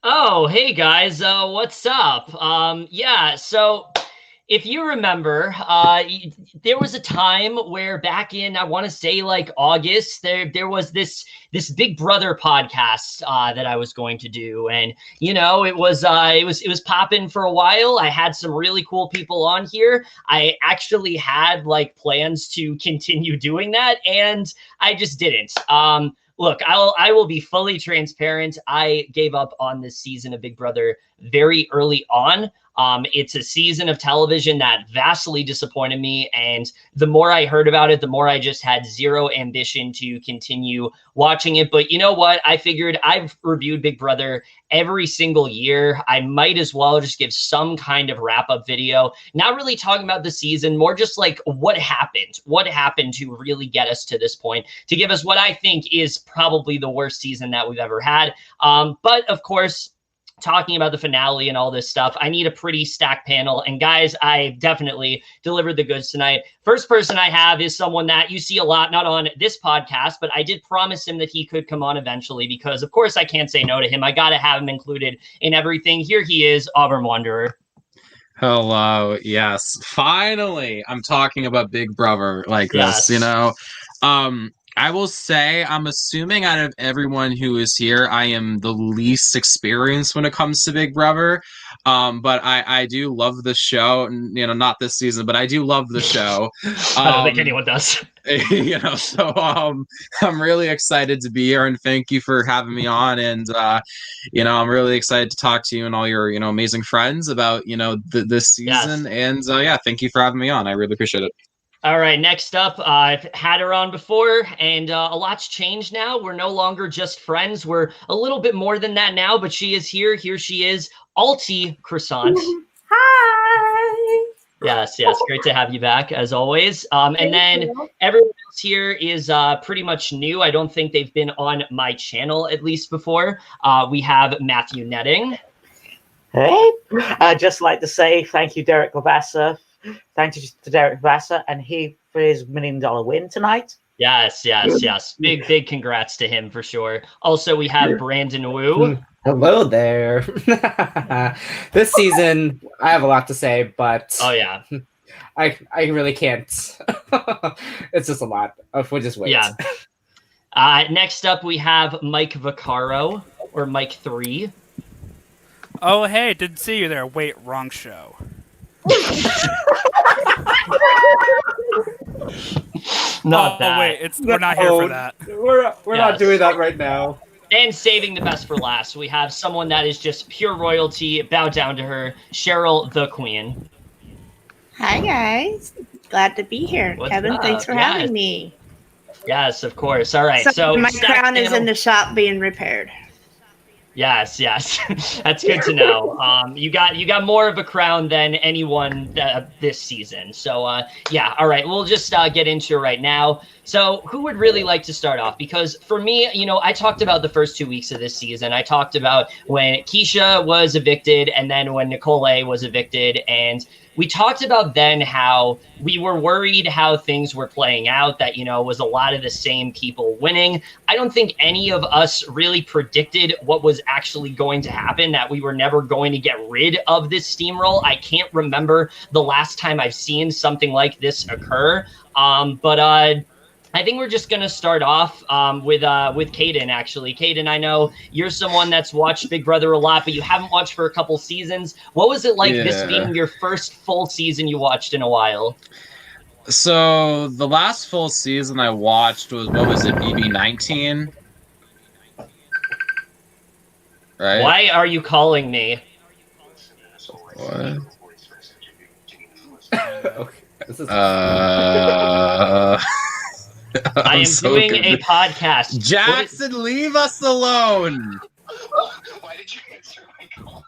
Oh, hey guys, what's up? Yeah, so if you remember, there was a time where back in I want to say like August, there was this Big Brother podcast that I was going to do, and it was popping for a while. I had some really cool people on here. I actually had like plans to continue doing that, and I just didn't. Look, I will be fully transparent. I gave up on this season of Big Brother very early on. It's a season of television that vastly disappointed me. And the more I heard about it, the more I just had zero ambition to continue watching it. But you know what? I figured I've reviewed Big Brother every single year. I might as well just give some kind of wrap up video, not really talking about the season, more just like what happened to really get us to this point, to give us what I think is probably the worst season that we've ever had. But of course, talking about the finale and all this stuff, I need a pretty stacked panel. And guys, I definitely delivered the goods tonight. First person I have is someone that you see a lot, not on this podcast, but I did promise him that he could come on eventually because, of course, I can't say no to him. I got to have him included in everything. Here he is, Auburn Wanderer. Hello. Yes. Finally, I'm talking about Big Brother like this, I will say, I'm assuming out of everyone who is here, I am the least experienced when it comes to Big Brother. But I do love the show. Not this season, but I do love the show. I don't think anyone does. I'm really excited to be here, and thank you for having me on. And I'm really excited to talk to you and all your amazing friends about this season. Yes. And thank you for having me on. I really appreciate it. All right, next up, I've had her on before, and a lot's changed now. We're no longer just friends. We're a little bit more than that now, but she is here. Here she is, Aly Kosssan. Hi. Yes, great to have you back, as always. And then everyone else here is pretty much new. I don't think they've been on my channel, at least before. We have Matthew Netting. Hey, I'd just like to say thank you, Derek Lavassa. Thank you to Derek Lavassa and he for his $1 million win tonight. Yes. Big congrats to him for sure. Also, we have Brandon Wu. Hello there. This season, I have a lot to say, but oh yeah, I really can't. It's just a lot. We'll just wait. Yeah. Next up, we have Mike Vaccaro, or Mike 3. Oh, hey, didn't see you there. Wait, wrong show. Not that. Wait, we're not here for that. We're not doing that right now. And saving the best for last, we have someone that is just pure royalty. Bow down to her, Sheryl the Queen. Hi guys, glad to be here. What's Kevin, up? thanks for having me. Yes, of course. All right, so my crown is in the shop being repaired. Yes, that's good to know. You got more of a crown than anyone this season. So yeah, all right, we'll just get into it right now. So who would really like to start off? Because for me, I talked about the first 2 weeks of this season. I talked about when Keesha was evicted and then when Nicole was evicted, and we talked about then how we were worried how things were playing out, that, was a lot of the same people winning. I don't think any of us really predicted what was actually going to happen, that we were never going to get rid of this steamroll. I can't remember the last time I've seen something like this occur. But I think we're just going to start off with Caden, actually. Caden, I know you're someone that's watched Big Brother a lot, but you haven't watched for a couple seasons. What was it like this being your first full season you watched in a while? So the last full season I watched was, what was it, BB19? Right? Why are you calling me? What? Okay. This is I am so doing a podcast. Jackson, leave us alone. Why did you answer my call?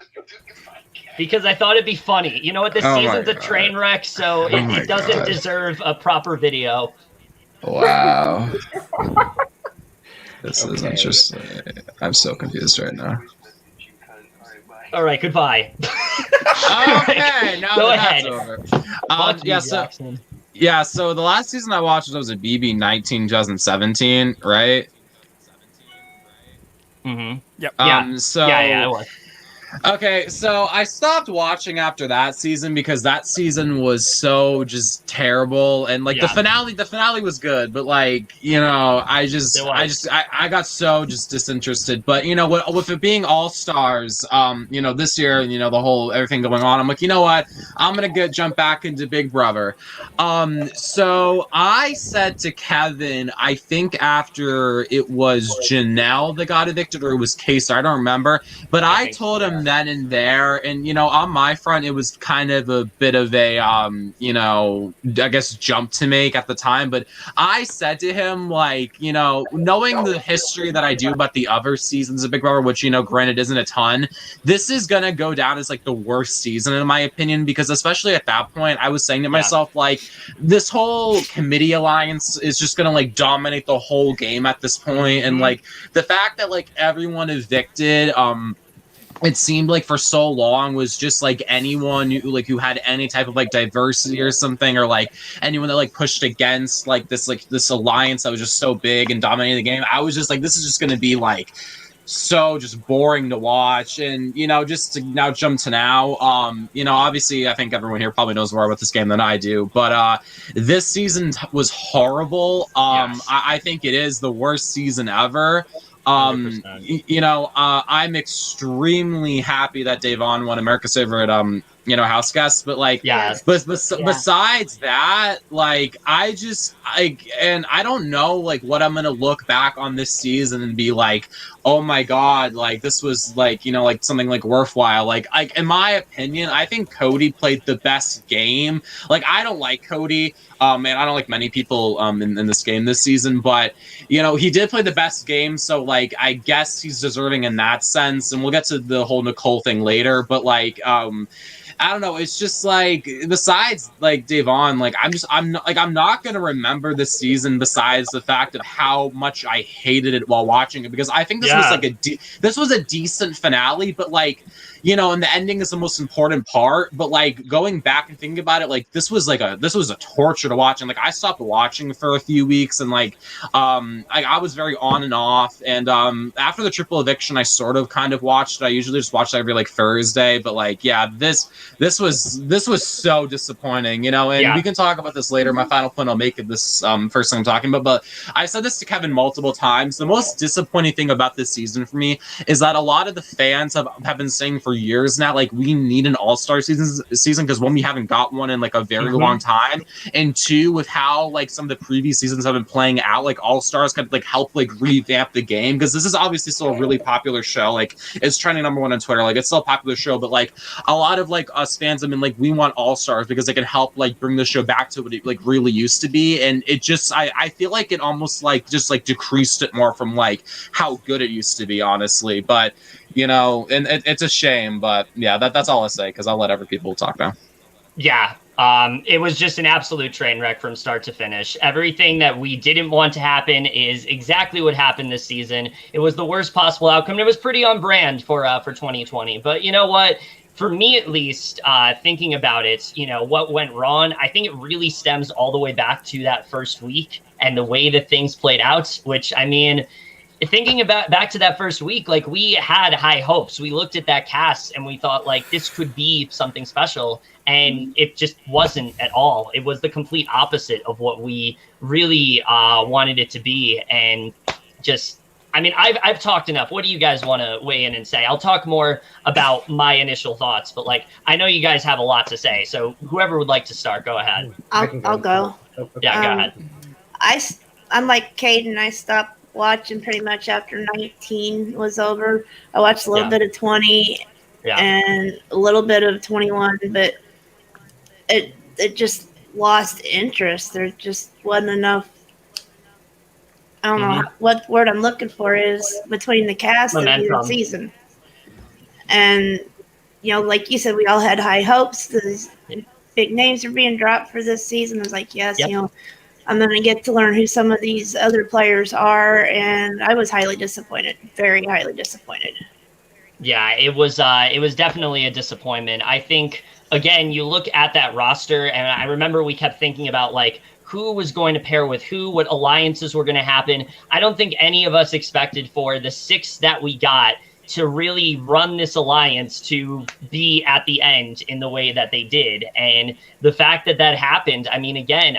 Because I thought it'd be funny. You know what? This season's a train wreck, so it doesn't deserve a proper video. Wow. This is interesting. I'm so confused right now. All right, goodbye. Okay, now Go that's ahead. over. So the last season I watched was a BB19 2017, right? Mm-hmm. Yep. Yeah, it was. Okay, so I stopped watching after that season because that season was so just terrible, and like the finale was good, but like I got so just disinterested. But with it being All Stars, this year, and the whole everything going on, I'm like, you know what, I'm gonna jump back into Big Brother. So I said to Kevin, I think after it was Janelle that got evicted, or it was Kaysar, I don't remember, but I told him then and there, and on my front, it was kind of a bit of a I guess jump to make at the time, but I said to him, like, knowing the history that I do about the other seasons of Big Brother, which granted isn't a ton, this is gonna go down as like the worst season in my opinion, because especially at that point, I was saying to myself, like, this whole committee alliance is just gonna like dominate the whole game at this point, and like the fact that like everyone evicted, it seemed like for so long was just like anyone who had any type of like diversity or something, or like anyone that like pushed against like this alliance that was just so big and dominating the game. I was just like, this is just going to be like so just boring to watch. And just to now jump to now, obviously I think everyone here probably knows more about this game than I do, but this season was horrible. I think it is the worst season ever. I'm extremely happy that Davon won America's Favorite house guest, but like besides that, like I don't know like what I'm gonna look back on this season and be like, oh my god, like this was like like something like worthwhile. Like in my opinion, I think Cody played the best game. Like I don't like Cody, and I don't like many people in this game this season, but he did play the best game, so like I guess he's deserving in that sense, and we'll get to the whole Nicole thing later, but like I don't know, it's just like, besides like Davon, like I'm not gonna remember this season besides the fact of how much I hated it while watching it, because I think this was like this was a decent finale, but like and the ending is the most important part, but like going back and thinking about it, like this was a torture to watch, and like I stopped watching for a few weeks, and like I was very on and off, and after the triple eviction I sort of kind of watched it. I usually just watch it every like Thursday, but like this was so disappointing, and we can talk about this later. My final point I'll make it this first thing I'm talking about, but I said this to Kevin multiple times. The most disappointing thing about this season for me is that a lot of the fans have been saying for years now, like, we need an all-star season because one, we haven't got one in like a very long time, and two, with how like some of the previous seasons have been playing out, like all-stars could like help like revamp the game, because this is obviously still a really popular show. Like, it's trending #1 on Twitter, like it's still a popular show, but like a lot of like us fans have been like, we want all-stars because they can help like bring the show back to what it like really used to be, and it just I feel like it almost like just like decreased it more from like how good it used to be, honestly. But and it's a shame, but yeah, that's all I say, because I'll let other people talk now. Yeah, it was just an absolute train wreck from start to finish. Everything that we didn't want to happen is exactly what happened this season. It was the worst possible outcome, and it was pretty on brand for 2020. But you know what? For me, at least, thinking about it, what went wrong, I think it really stems all the way back to that first week and the way that things played out, which, I mean, thinking about back to that first week, like, we had high hopes. We looked at that cast and we thought, like, this could be something special, and it just wasn't at all. It was the complete opposite of what we really wanted it to be, and just... I mean, I've talked enough. What do you guys want to weigh in and say? I'll talk more about my initial thoughts, but like, I know you guys have a lot to say, so whoever would like to start, go ahead. I'll go. Yeah, go ahead. I'm like Caden. I stopped watching pretty much after 19 was over. I watched a little bit of 20 and a little bit of 21, but it just lost interest. There just wasn't enough. I don't know what word I'm looking for is between the cast and the season. And, like you said, we all had high hopes. These big names are being dropped for this season. I was like, yes, I'm going to get to learn who some of these other players are. And I was highly disappointed, very highly disappointed. Yeah, it was definitely a disappointment. I think, again, you look at that roster, and I remember we kept thinking about, like, who was going to pair with who, what alliances were going to happen. I don't think any of us expected for the 6 that we got to really run this alliance to be at the end in the way that they did. And the fact that that happened, I mean, again,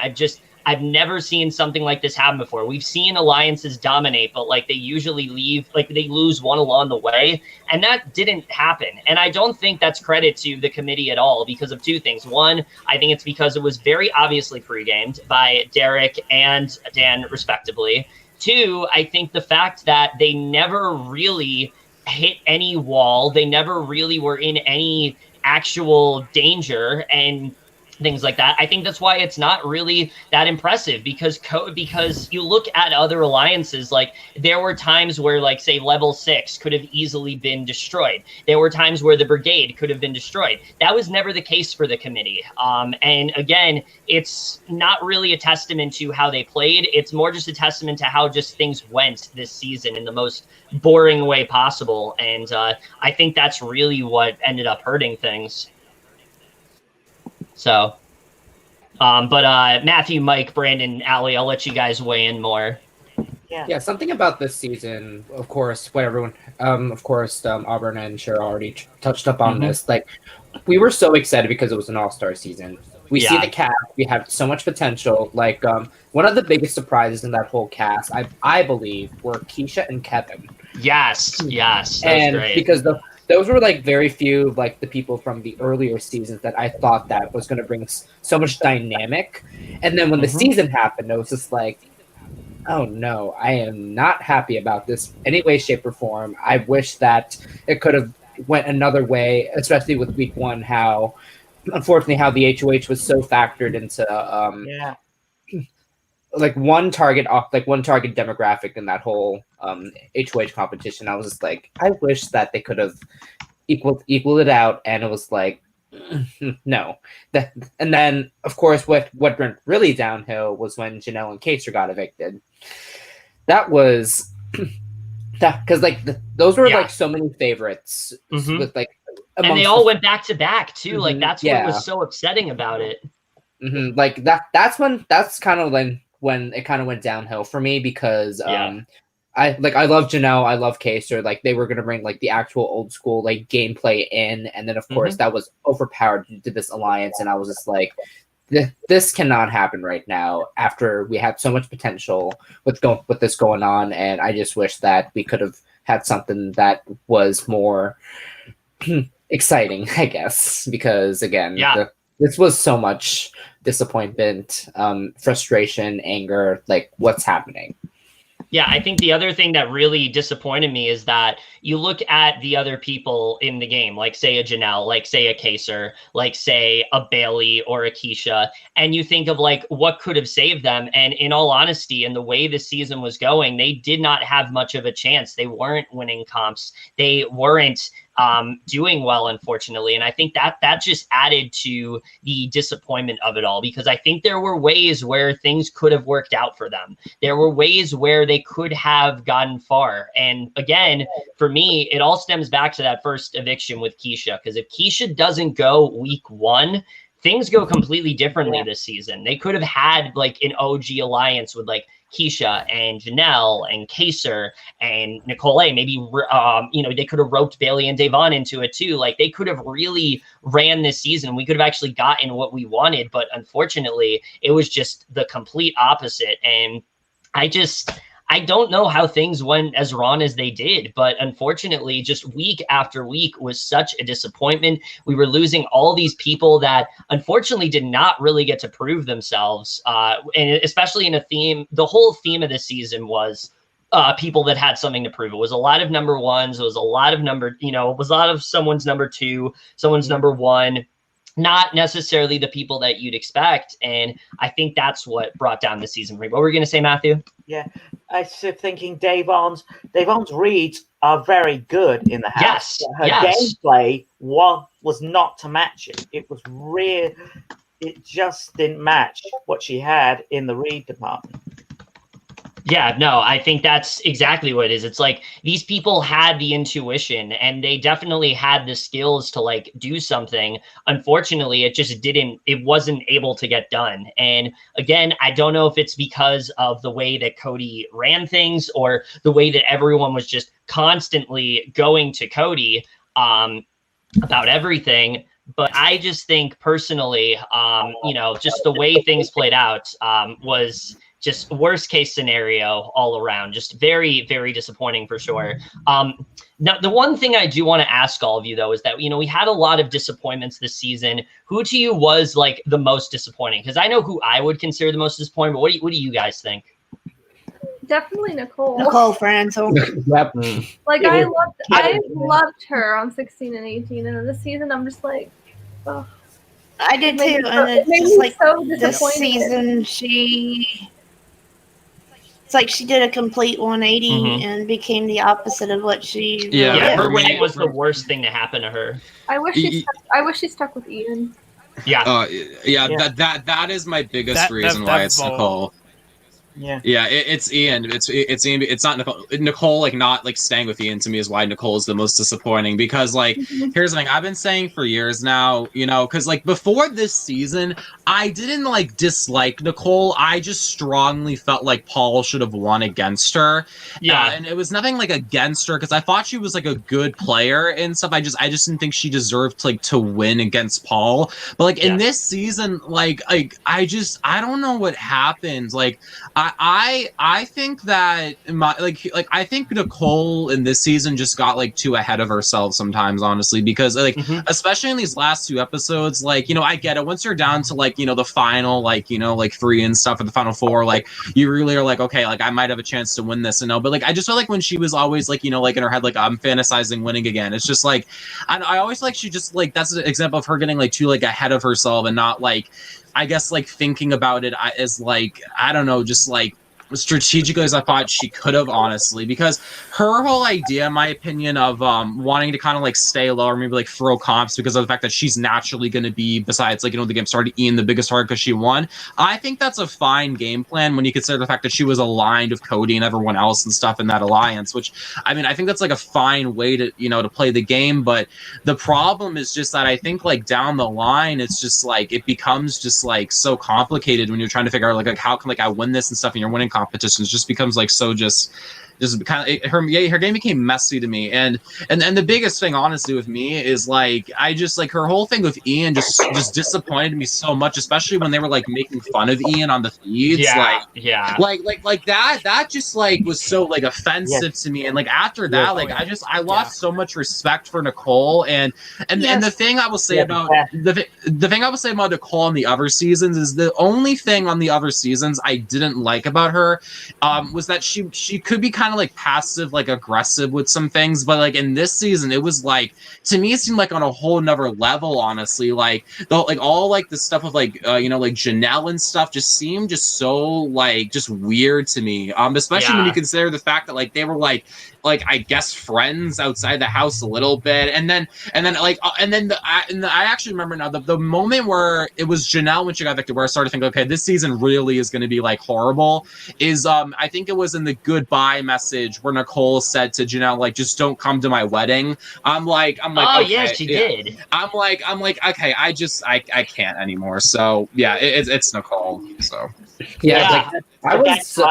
I've never seen something like this happen before. We've seen alliances dominate, but like they usually leave, like they lose one along the way, and that didn't happen. And I don't think that's credit to the committee at all because of two things. One, I think it's because it was very obviously pre-gamed by Derek and Dan, respectively. Two, I think the fact that they never really hit any wall, they never really were in any actual danger and things like that. I think that's why it's not really that impressive because you look at other alliances, like there were times where like say level 6 could have easily been destroyed. There were times where the brigade could have been destroyed. That was never the case for the committee. And again, it's not really a testament to how they played. It's more just a testament to how just things went this season in the most boring way possible. And I think that's really what ended up hurting things. So, but Matthew, Mike, Brandon, Aly, I'll let you guys weigh in more. Yeah, something about this season, of course, what everyone, Auburn and Sheryl already touched up on this. Like, we were so excited because it was an all-star season. We see the cast, we have so much potential. Like, one of the biggest surprises in that whole cast, I believe, were Keesha and Kevin. Yes, that's great. Because those were like very few like the people from the earlier seasons that I thought that was going to bring so much dynamic. And then when the season happened, it was just like, oh no, I am not happy about this any way, shape, or form. I wish that it could have went another way, especially with week 1, how unfortunately how the HOH was so factored into like one target demographic in that whole HOH competition. I was just like, I wish that they could have equaled it out, and it was like, no. And then, of course, what went really downhill was when Janelle and Kaysar got evicted. That was that because like those were like so many favorites with like, and they all went back to back too. Like that's what was so upsetting about it. Like that's kind of when it kind of went downhill for me because I love Janelle, I love Kaysar. Like they were gonna bring like the actual old school like gameplay in, and then of course that was overpowered to this alliance, and I was just like, this cannot happen right now after we had so much potential with this going on, and I just wish that we could have had something that was more exciting, I guess, because again, this was so much disappointment, frustration, anger, like what's happening. Yeah, I think the other thing that really disappointed me is that you look at the other people in the game, like say a Janelle, like say a Kaysar, like say a Bayleigh or a Keesha, and you think of like what could have saved them. And in all honesty, in the way the season was going, they did not have much of a chance. They weren't winning comps. They weren't doing well, unfortunately. And I think that just added to the disappointment of it all, because I think there were ways where things could have worked out for them. There were ways where they could have gotten far. And again, for me, it all stems back to that first eviction with Keesha, because if Keesha doesn't go week 1, things go completely differently this season. They could have had like an OG alliance with like Keesha and Janelle and Kaysar and Nicole. Maybe they could have roped Bayleigh and Devon into it too. Like they could have really ran this season. We could have actually gotten what we wanted, but unfortunately, it was just the complete opposite. And I don't know how things went as wrong as they did, but unfortunately, just week after week was such a disappointment. We were losing all these people that unfortunately did not really get to prove themselves. And especially in a theme, the whole theme of the season was people that had something to prove. It was a lot of number ones. It was a lot of it was a lot of someone's number 2, someone's number 1. Not necessarily the people that you'd expect. And I think that's what brought down the season for me. What were you going to say, Matthew? Yeah, I was thinking Devon's reads are very good in the house. Yes. Her gameplay was not to match it. It was real. It just didn't match what she had in the read department. Yeah, no, I think that's exactly what it is. It's like these people had the intuition and they definitely had the skills to like do something. Unfortunately, it wasn't able to get done. And again, I don't know if it's because of the way that Cody ran things or the way that everyone was just constantly going to Cody about everything. But I just think personally, just the way things played out was just worst case scenario all around. Just very, very disappointing for sure. Now, the one thing I do want to ask all of you, though, is that, we had a lot of disappointments this season. Who to you was like the most disappointing? Because I know who I would consider the most disappointing, but what do you guys think? Definitely Nicole. Nicole Franzel. Yep. Like I loved her on 16 and 18, and this season I'm just like, oh. I did too, and it's just like this season it's like she did a complete 180 and became the opposite of what she. Her winning was the worst thing to happen to her. I wish she stuck with Ian. Yeah. That is my biggest reason why it's Nicole. Yeah, it's Ian. It's Ian. It's not Nicole. Nicole, like, not like staying with Ian to me is why Nicole is the most disappointing. Because like, here's the thing I've been saying for years now. Because like before this season, I didn't like dislike Nicole. I just strongly felt like Paul should have won against her. Yeah, and it was nothing like against her because I thought she was like a good player and stuff. I just didn't think she deserved to win against Paul. But like in this season, I don't know what happened. Like I think that I think Nicole in this season just got like too ahead of herself sometimes, honestly, because like especially in these last two episodes, like I get it once you're down to like the final like 3 and stuff, or the final 4, like you really are like, okay, like I might have a chance to win this, but like I just felt like when she was always like like in her head like I'm fantasizing winning again, it's just like I always like she just like that's an example of her getting like too like ahead of herself and not like I guess like thinking about it as like I don't know, just like strategically as I thought she could have, honestly, because her whole idea, in my opinion, of wanting to kind of like stay low or maybe like throw comps because of the fact that she's naturally going to be, besides like the game started, Ian the biggest target because she won. I think that's a fine game plan when you consider the fact that she was aligned with Cody and everyone else and stuff in that alliance, which I mean I think that's like a fine way to to play the game. But the problem is just that I think like down the line it's just like it becomes just like so complicated when you're trying to figure out like how can like I win this and stuff, and you're winning competitions. Just becomes like so just kind of her game became messy to me, and the biggest thing honestly with me is like I just like her whole thing with Ian just disappointed me so much, especially when they were like making fun of Ian on the feeds. Like that just like was so like offensive to me, and like after that I lost so much respect for Nicole, and the thing I will say about the thing I will say about Nicole on the other seasons is the only thing on the other seasons I didn't like about her was that she could be kind of like passive, like aggressive with some things, but like in this season it was like, to me it seemed like on a whole nother level, honestly. Like all like the stuff of like like Janelle and stuff just seemed just so like just weird to me, especially when you consider the fact that like they were like I guess friends outside the house a little bit, and then I actually remember now the moment where it was Janelle when she got evicted, where I started thinking, okay, this season really is going to be like horrible, is I think it was in the goodbye message where Nicole said to Janelle like, just don't come to my wedding. I'm like oh okay, yeah, she did. I'm like okay, I can't anymore. So yeah, it's Nicole. So I was so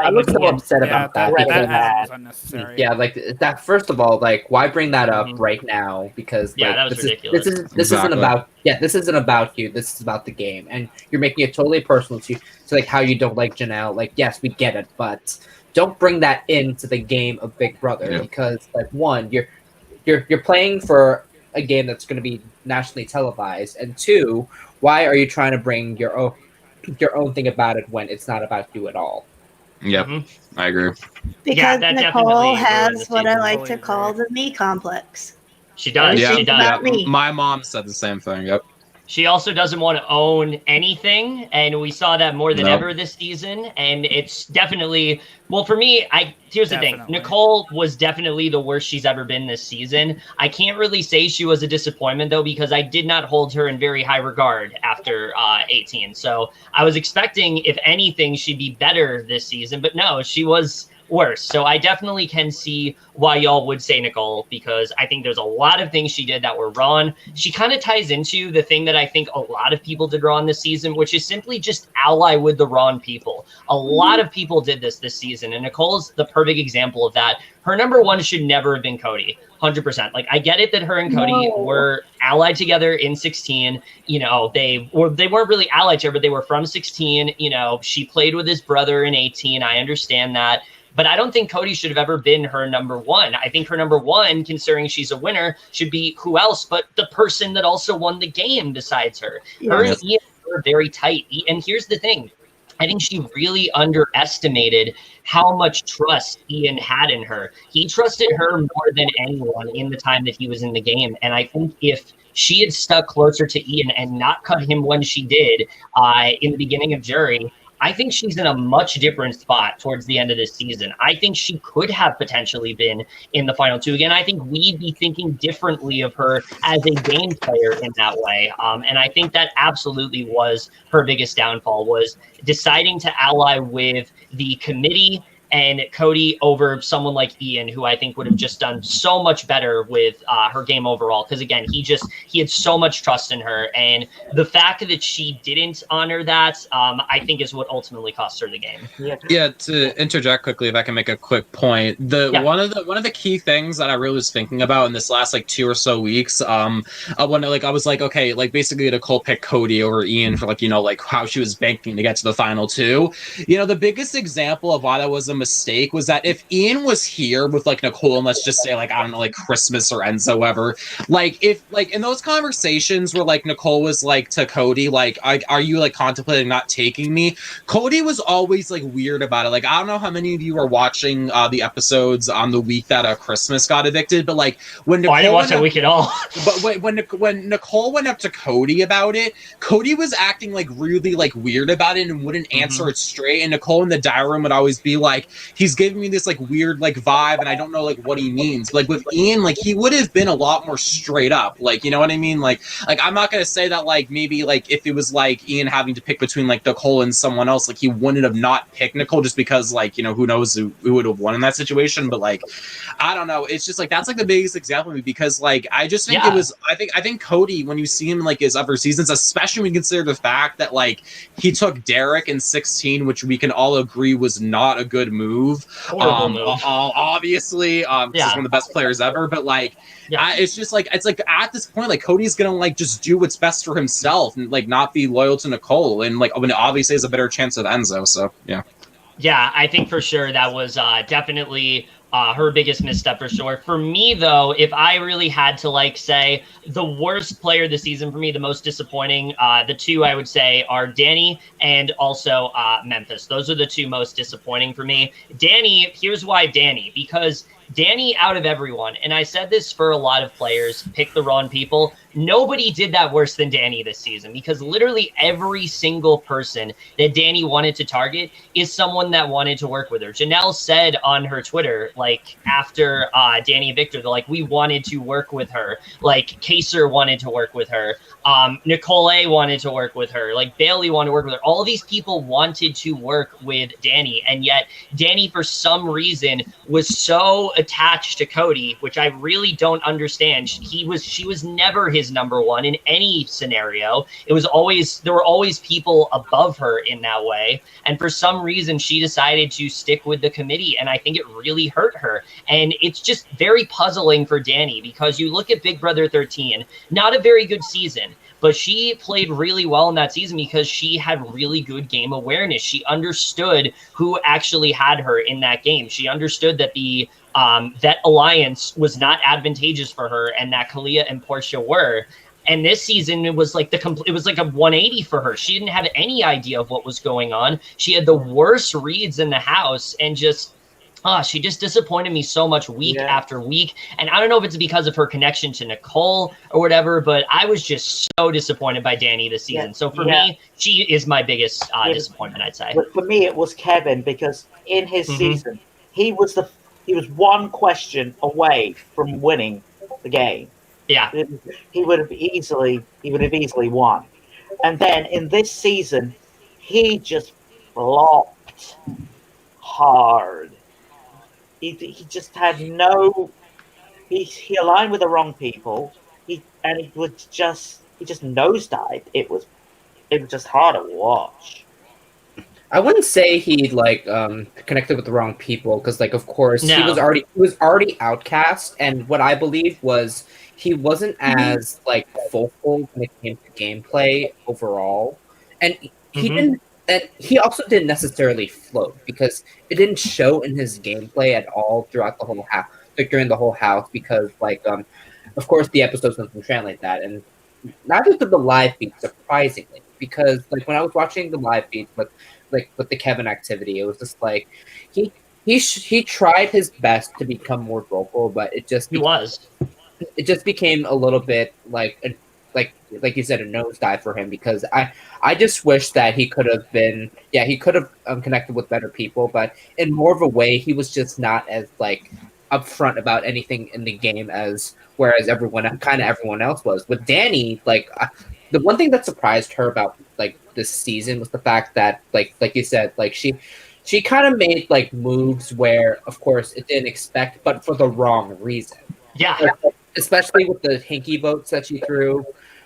upset about that. That was unnecessary. Yeah, like that. First of all, like why bring that up right now? Because like, that was ridiculous. This isn't about this isn't about you. This is about the game, and you're making it totally personal to like how you don't like Janelle. Like yes, we get it, but don't bring that into the game of Big Brother because like one, you're playing for a game that's going to be nationally televised, and two, why are you trying to bring your own thing about it when it's not about you at all? Yep, I agree. Because Nicole has what I like to call the me complex. She does. Yeah, she does. My mom said the same thing. Yep. She also doesn't want to own anything, and we saw that more than ever this season. And it's definitely, well, for me, here's the thing. Nicole was definitely the worst she's ever been this season. I can't really say she was a disappointment, though, because I did not hold her in very high regard after 18. So I was expecting, if anything, she'd be better this season. But no, she was worse. So I definitely can see why y'all would say Nicole, because I think there's a lot of things she did that were wrong. She kind of ties into the thing that I think a lot of people did wrong this season, which is simply just ally with the wrong people. A lot of people did this season, and Nicole's the perfect example of that. Her number one should never have been Cody, 100%. Like, I get it that her and Cody were allied together in 16. You know, they weren't really allied together, but they were from 16. You know, she played with his brother in 18. I understand that. But I don't think Cody should have ever been her number one. I think her number one, considering she's a winner, should be who else but the person that also won the game besides her. Her and Ian were very tight. And here's the thing. I think she really underestimated how much trust Ian had in her. He trusted her more than anyone in the time that he was in the game. And I think if she had stuck closer to Ian and not cut him when she did in the beginning of Jury, I think she's in a much different spot towards the end of this season. I think she could have potentially been in the final two again. I think we'd be thinking differently of her as a game player in that way. And I think that absolutely was her biggest downfall, was deciding to ally with the committee and Cody over someone like Ian, who I think would have just done so much better with her game overall. Because again, he had so much trust in her, and the fact that she didn't honor that, I think, is what ultimately cost her the game. Yeah. To interject quickly, if I can make a quick point, one of the key things that I really was thinking about in this last 2 or so weeks, when I was like, okay, basically Nicole picked Cody over Ian for how she was banking to get to the final two. You know, the biggest example of why that was a mistake was that if Ian was here with Nicole, and let's just say I don't know, Christmas or Enzo, whoever, if in those conversations where Nicole was to Cody, are you contemplating not taking me? Cody was always weird about it. I don't know how many of you are watching the episodes on the week that Christmas got evicted, but when Nicole I didn't watch that week at all. But when Nicole went up to Cody about it, Cody was acting really weird about it and wouldn't answer it straight. And Nicole in the diary room would always be he's giving me this weird vibe, and I don't know what he means. With Ian, he would have been a lot more straight up. You know what I mean? I'm not gonna say that maybe if it was Ian having to pick between Nicole and someone else, he wouldn't have not picked Nicole just because who knows who would have won in that situation. But I don't know. It's just that's the biggest example of me, because I just think it was I think Cody, when you see him in his upper seasons, especially when you consider the fact that he took Derek in 16, which we can all agree was not a good move. Obviously, he's one of the best players ever, but it's just it's at this point, Cody's gonna just do what's best for himself and not be loyal to Nicole, and obviously has a better chance of Enzo. So yeah, I think for sure that was definitely her biggest misstep for sure. For me, though, if I really had to say the worst player this season for me, the most disappointing, the two I would say are Dani and also Memphis. Those are the two most disappointing for me. Dani, here's why Dani, because Dani, out of everyone, and I said this for a lot of players, pick the wrong people. Nobody did that worse than Dani this season, because literally every single person that Dani wanted to target is someone that wanted to work with her. Janelle said on her Twitter, after Dani and Victor, they're we wanted to work with her. Kaysar wanted to work with her. Nicole wanted to work with her. Bayleigh wanted to work with her. All of these people wanted to work with Dani, and yet Dani, for some reason, was so attached to Cody, which I really don't understand. She was never his number one in any scenario. There were always people above her in that way, and for some reason she decided to stick with the committee, and I think it really hurt her. And it's just very puzzling for Dani, because you look at Big Brother 13, not a very good season, but she played really well in that season because she had really good game awareness. She understood who actually had her in that game. She understood that the Vet Alliance was not advantageous for her, and that Kalia and Portia were. And this season, it was it was a 180 for her. She didn't have any idea of what was going on. She had the worst reads in the house, and she just disappointed me so much week after week. And I don't know if it's because of her connection to Nicole or whatever, but I was just so disappointed by Dani this season. So for me, she is my biggest disappointment, I'd say. But for me, it was Kevin, because in his season, he was one question away from winning the game. Yeah, he would have easily won. And then in this season, he just flopped hard. he just had no. He aligned with the wrong people. He just nosedived. It was just hard to watch. I wouldn't say he connected with the wrong people because of course No. he was already outcast, and what I believe was he wasn't as vocal when it came to gameplay overall, and he didn't. And he also didn't necessarily float because it didn't show in his gameplay at all throughout the whole house, during the whole house, because of course the episodes doesn't translate that, and neither did the live feed, surprisingly, because when I was watching the live feed with the Kevin activity, it was just he tried his best to become more vocal, but it just became a little bit like you said, a nosedive for him, because I just wish that he could have been connected with better people, but in more of a way he was just not as upfront about anything in the game whereas everyone else was. With Dani, the one thing that surprised her about this season was the fact that like you said, she kind of made moves where of course it didn't expect, but for the wrong reason. Yeah. Especially with the hinky votes that she threw.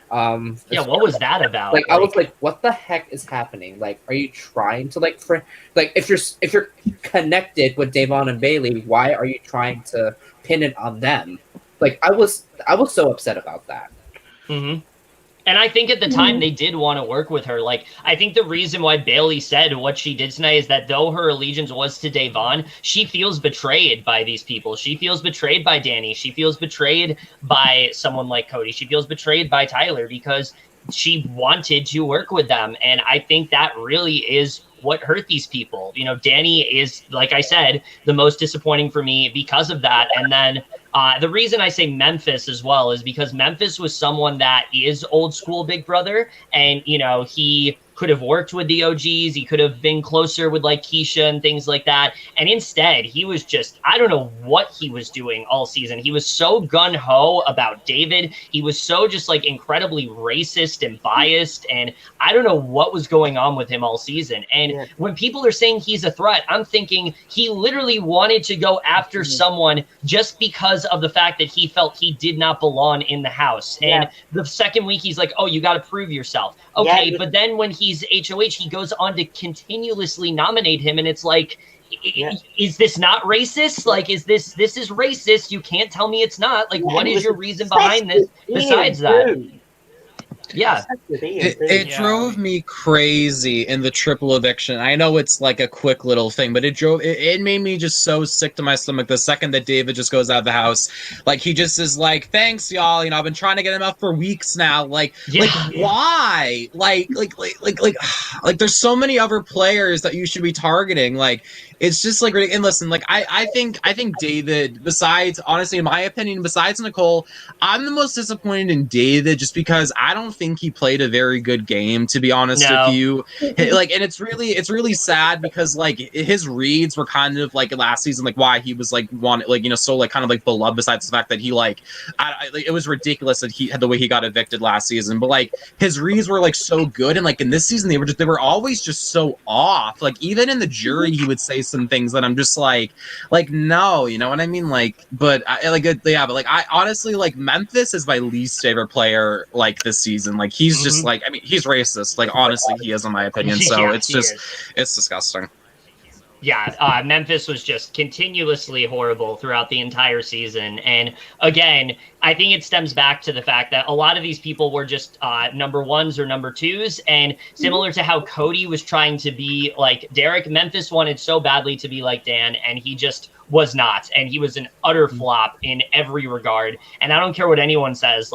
What was that about? I was what the heck is happening? Are you trying to if you're connected with Devon and Bayleigh, why are you trying to pin it on them? I was so upset about that. Mm-hmm. And I think at the time they did want to work with her. I think the reason why Bayleigh said what she did tonight is that though her allegiance was to Devon, she feels betrayed by these people. She feels betrayed by Dani. She feels betrayed by someone like Cody. She feels betrayed by Tyler because she wanted to work with them. And I think that really is what hurt these people. Dani is, like I said, the most disappointing for me because of that. And then the reason I say Memphis as well is because Memphis was someone that is old school Big Brother, and he could have worked with the OGs. He could have been closer with Keesha and things like that. And instead, he was just, I don't know what he was doing all season. He was so gung-ho about David. He was so just incredibly racist and biased. And I don't know what was going on with him all season. And when people are saying he's a threat, I'm thinking he literally wanted to go after someone just because of the fact that he felt he did not belong in the house. And the second week, he's like, oh, you got to prove yourself. Okay, but then when he's HOH, he goes on to continuously nominate him, and it's is this not racist? Is this is racist? You can't tell me it's not. What is your reason behind this besides that? Yeah. It drove me crazy in the triple eviction. I know it's a quick little thing, but it made me just so sick to my stomach the second that David just goes out of the house. He just is thanks, y'all. I've been trying to get him out for weeks now. Why? There's so many other players that you should be targeting. It's just and listen, I think David, besides, honestly, in my opinion, besides Nicole, I'm the most disappointed in David just because I don't think he played a very good game, to be honest with you. And it's really sad because his reads were kind of last season, why he was wanted, so kind of beloved, besides the fact that he it was ridiculous that he had the way he got evicted last season, but his reads were so good, and in this season they were always just so off. Even in the jury he would say some things that I'm just no, you know what I mean? But I honestly Memphis is my least favorite player this season. He's just he's racist. Honestly, he is, in my opinion. So it's disgusting. Yeah, Memphis was just continuously horrible throughout the entire season. And again, I think it stems back to the fact that a lot of these people were just number ones or number twos. And similar to how Cody was trying to be like Derek, Memphis wanted so badly to be like Dan, and he just was not. And he was an utter flop in every regard. And I don't care what anyone says,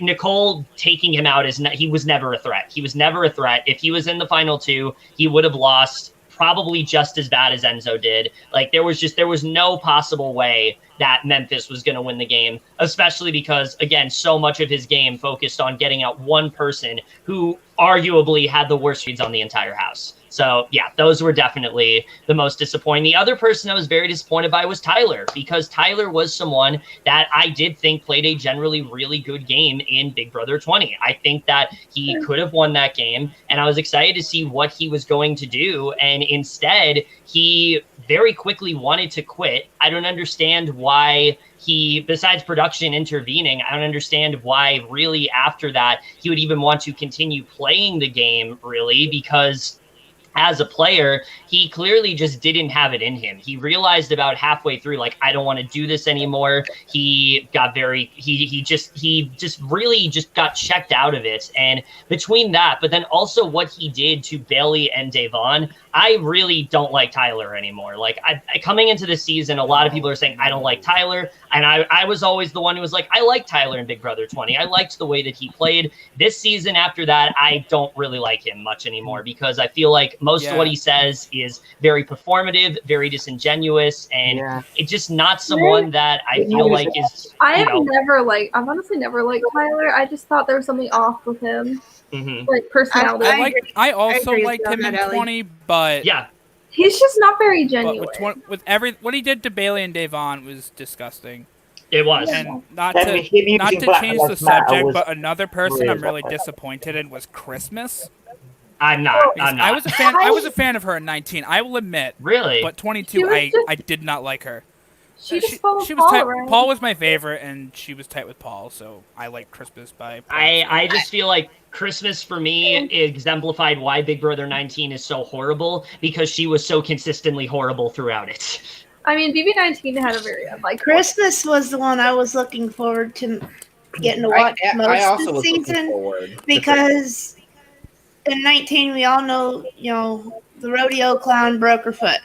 Nicole taking him out he was never a threat. He was never a threat. If he was in the final two, he would have lost probably just as bad as Enzo did. There was no possible way that Memphis was going to win the game, especially because, again, so much of his game focused on getting out one person who arguably had the worst reads on the entire house. So, yeah, those were definitely the most disappointing. The other person I was very disappointed by was Tyler, because Tyler was someone that I did think played a generally really good game in Big Brother 20. I think that he could have won that game, and I was excited to see what he was going to do, and instead, he very quickly wanted to quit. I don't understand why he, besides production intervening, I don't understand why really after that he would even want to continue playing the game, really, because as a player, he clearly just didn't have it in him. He realized about halfway through, like, I don't want to do this anymore. He got he just really got checked out of it. And between that, but then also what he did to Bayleigh and Devon, I really don't like Tyler anymore. Like, I coming into the season, a lot of people are saying, I don't like Tyler. And I was always the one who was like, I like Tyler in Big Brother 20. I liked the way that he played. This season after that, I don't really like him much anymore, because I feel like most of what he says is very performative, very disingenuous, and it's just not someone that I feel like is. I've honestly never liked Tyler. I just thought there was something off with him. Like personality. I also liked him in 20, but he's just not very genuine. With what he did to Bayleigh and Devon was disgusting. It was. And not to change the subject, but another person I'm really disappointed in was Christmas. I'm not. I was a fan of her in 19. I will admit. Really? But 22, I did not like her. She was Paul around. Paul was my favorite, and she was tight with Paul, so I like Christmas by Paul. I just feel like Christmas for me exemplified why Big Brother 19 is so horrible, because she was so consistently horrible throughout it. I mean, BB19 had a very unlikely. Christmas was the one I was looking forward to getting to watch most of the season, because in 19 we all know, the rodeo clown broke her foot.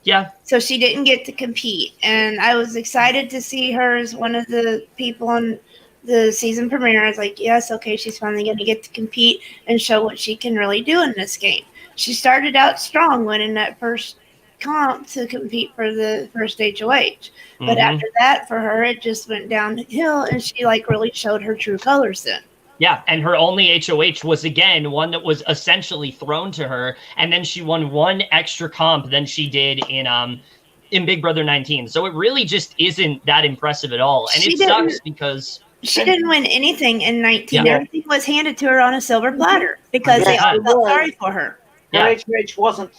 Yeah. So she didn't get to compete, and I was excited to see her as one of the people on the season premiere. I was like, yes, okay, she's finally going to get to compete and show what she can really do in this game. She started out strong, winning that first comp to compete for the first HOH. But after that, for her, it just went downhill, and she really showed her true colors then. Yeah, and her only HOH was, again, one that was essentially thrown to her, and then she won one extra comp than she did in Big Brother 19. So it really just isn't that impressive at all. And it sucks because she didn't win anything in 19. Yeah. Everything was handed to her on a silver platter because they all felt sorry for her. Her HOH wasn't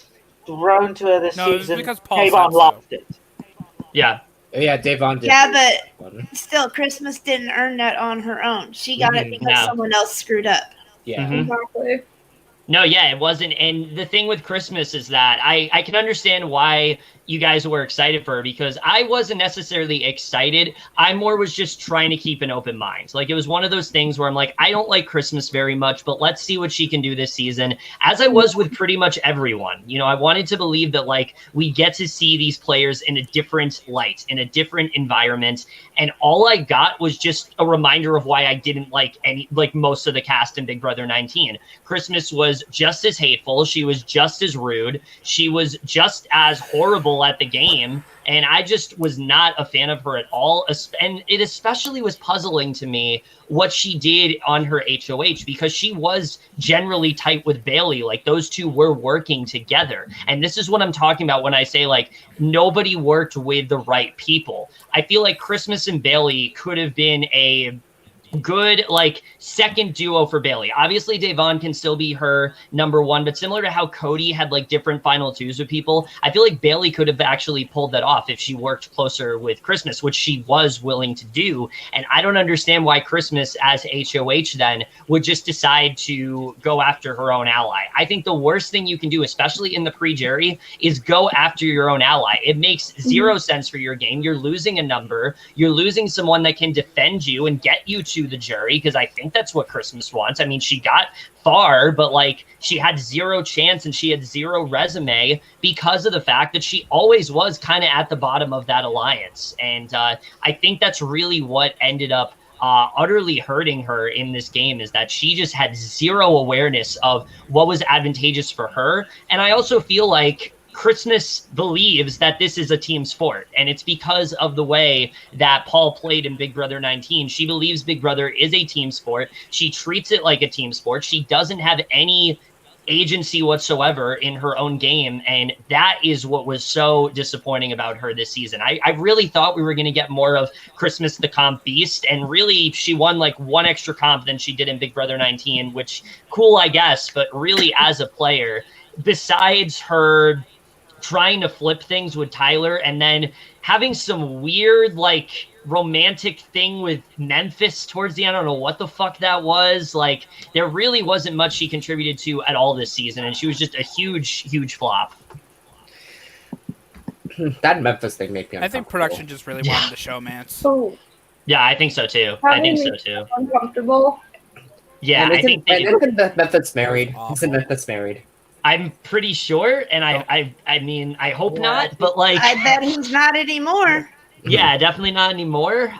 thrown to her this season. Because Paul lost it. Yeah. Yeah, Devon did. Yeah, but still, Christmas didn't earn that on her own. She got it because someone else screwed up. Yeah. Exactly. No, yeah, it wasn't. And the thing with Christmas is that I can understand why you guys were excited for her, because I wasn't necessarily excited. I more was just trying to keep an open mind. Like, it was one of those things where I'm like, I don't like Christmas very much, but let's see what she can do this season. As I was with pretty much everyone, I wanted to believe that we get to see these players in a different light, in a different environment. And all I got was just a reminder of why I didn't like most of the cast in Big Brother 19. Christmas was just as hateful. She was just as rude. She was just as horrible at the game, and I just was not a fan of her at all. And it especially was puzzling to me what she did on her HOH, because she was generally tight with Bayleigh. Like, those two were working together, and this is what I'm talking about when I say nobody worked with the right people. I feel like Christmas and Bayleigh could have been a good second duo for Bayleigh. Obviously Devon can still be her number one, but similar to how Cody had different final twos with people, I feel like Bayleigh could have actually pulled that off if she worked closer with Christmas, which she was willing to do. And I don't understand why Christmas as HOH then would just decide to go after her own ally. I think the worst thing you can do, especially in the pre-Jerry, is go after your own ally. It makes zero sense for your game. You're losing a number. You're losing someone that can defend you and get you to the jury, because I think that's what Christmas wants. I mean, she got far, but she had zero chance and she had zero resume because of the fact that she always was kind of at the bottom of that alliance. And I think that's really what ended up utterly hurting her in this game, is that she just had zero awareness of what was advantageous for her. And I also feel like Christmas believes that this is a team sport, and it's because of the way that Paul played in Big Brother 19. She believes Big Brother is a team sport. She treats it like a team sport. She doesn't have any agency whatsoever in her own game, and that is what was so disappointing about her this season. I really thought we were going to get more of Christmas the Comp Beast, and really she won like one extra comp than she did in Big Brother 19, which cool, I guess, but really as a player, besides her trying to flip things with Tyler and then having some weird like romantic thing with Memphis towards the end. I don't know what the fuck that was. Like, there really wasn't much she contributed to at all this season, and she was just a huge flop. That Memphis thing made me uncomfortable. I think production just really wanted the showmance. Oh, Yeah, I think so too. I think so too. Uncomfortable. Yeah, I think they isn't Memphis married? Isn't Memphis married? I'm pretty sure, and I mean, I hope not, but like, I bet he's not anymore. Yeah, definitely not anymore.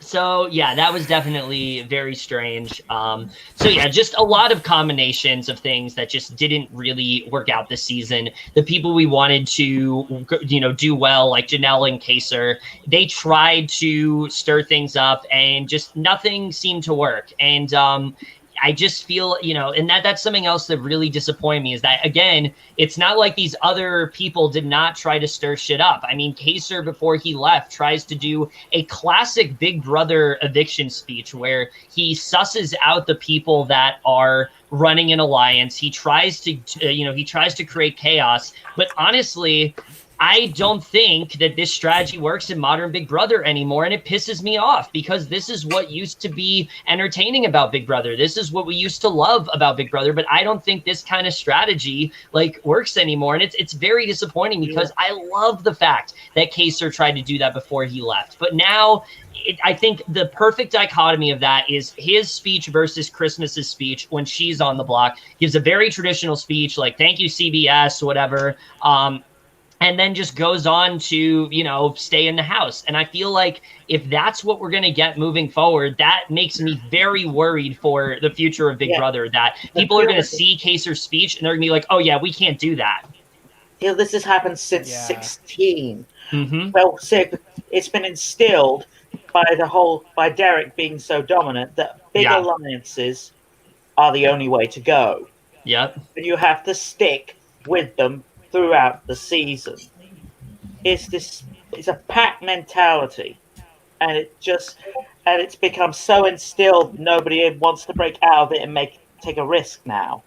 So yeah, that was definitely very strange. So yeah, just a lot of combinations of things that just didn't really work out this season. The people we wanted to, do well, like Janelle and Kaysar, they tried to stir things up, and just nothing seemed to work. And I just feel, and that's something else that really disappointed me, is that, again, it's not like these other people did not try to stir shit up. I mean, Kaysar, before he left, tries to do a classic Big Brother eviction speech where he susses out the people that are running an alliance. He tries to create chaos, but honestly, I don't think that this strategy works in modern Big Brother anymore, and it pisses me off, because this is what used to be entertaining about Big Brother. This is what we used to love about Big Brother, but I don't think this kind of strategy works anymore, and it's very disappointing, because I love the fact that Kaysar tried to do that before he left. But now I think the perfect dichotomy of that is his speech versus Christmas's speech when she's on the block. Gives a very traditional speech, like, thank you, CBS, whatever, and then just goes on to, stay in the house. And I feel like if that's what we're going to get moving forward, that makes me very worried for the future of Big Brother, that people are going to see Kaysar's speech and they're going to be like, oh yeah, we can't do that. This has happened since 16. Mm-hmm. Well, it's been instilled by Derek being so dominant that big alliances are the only way to go. Yep. And you have to stick with them throughout the season. It's a pack mentality, and it's become so instilled, nobody wants to break out of it and take a risk now.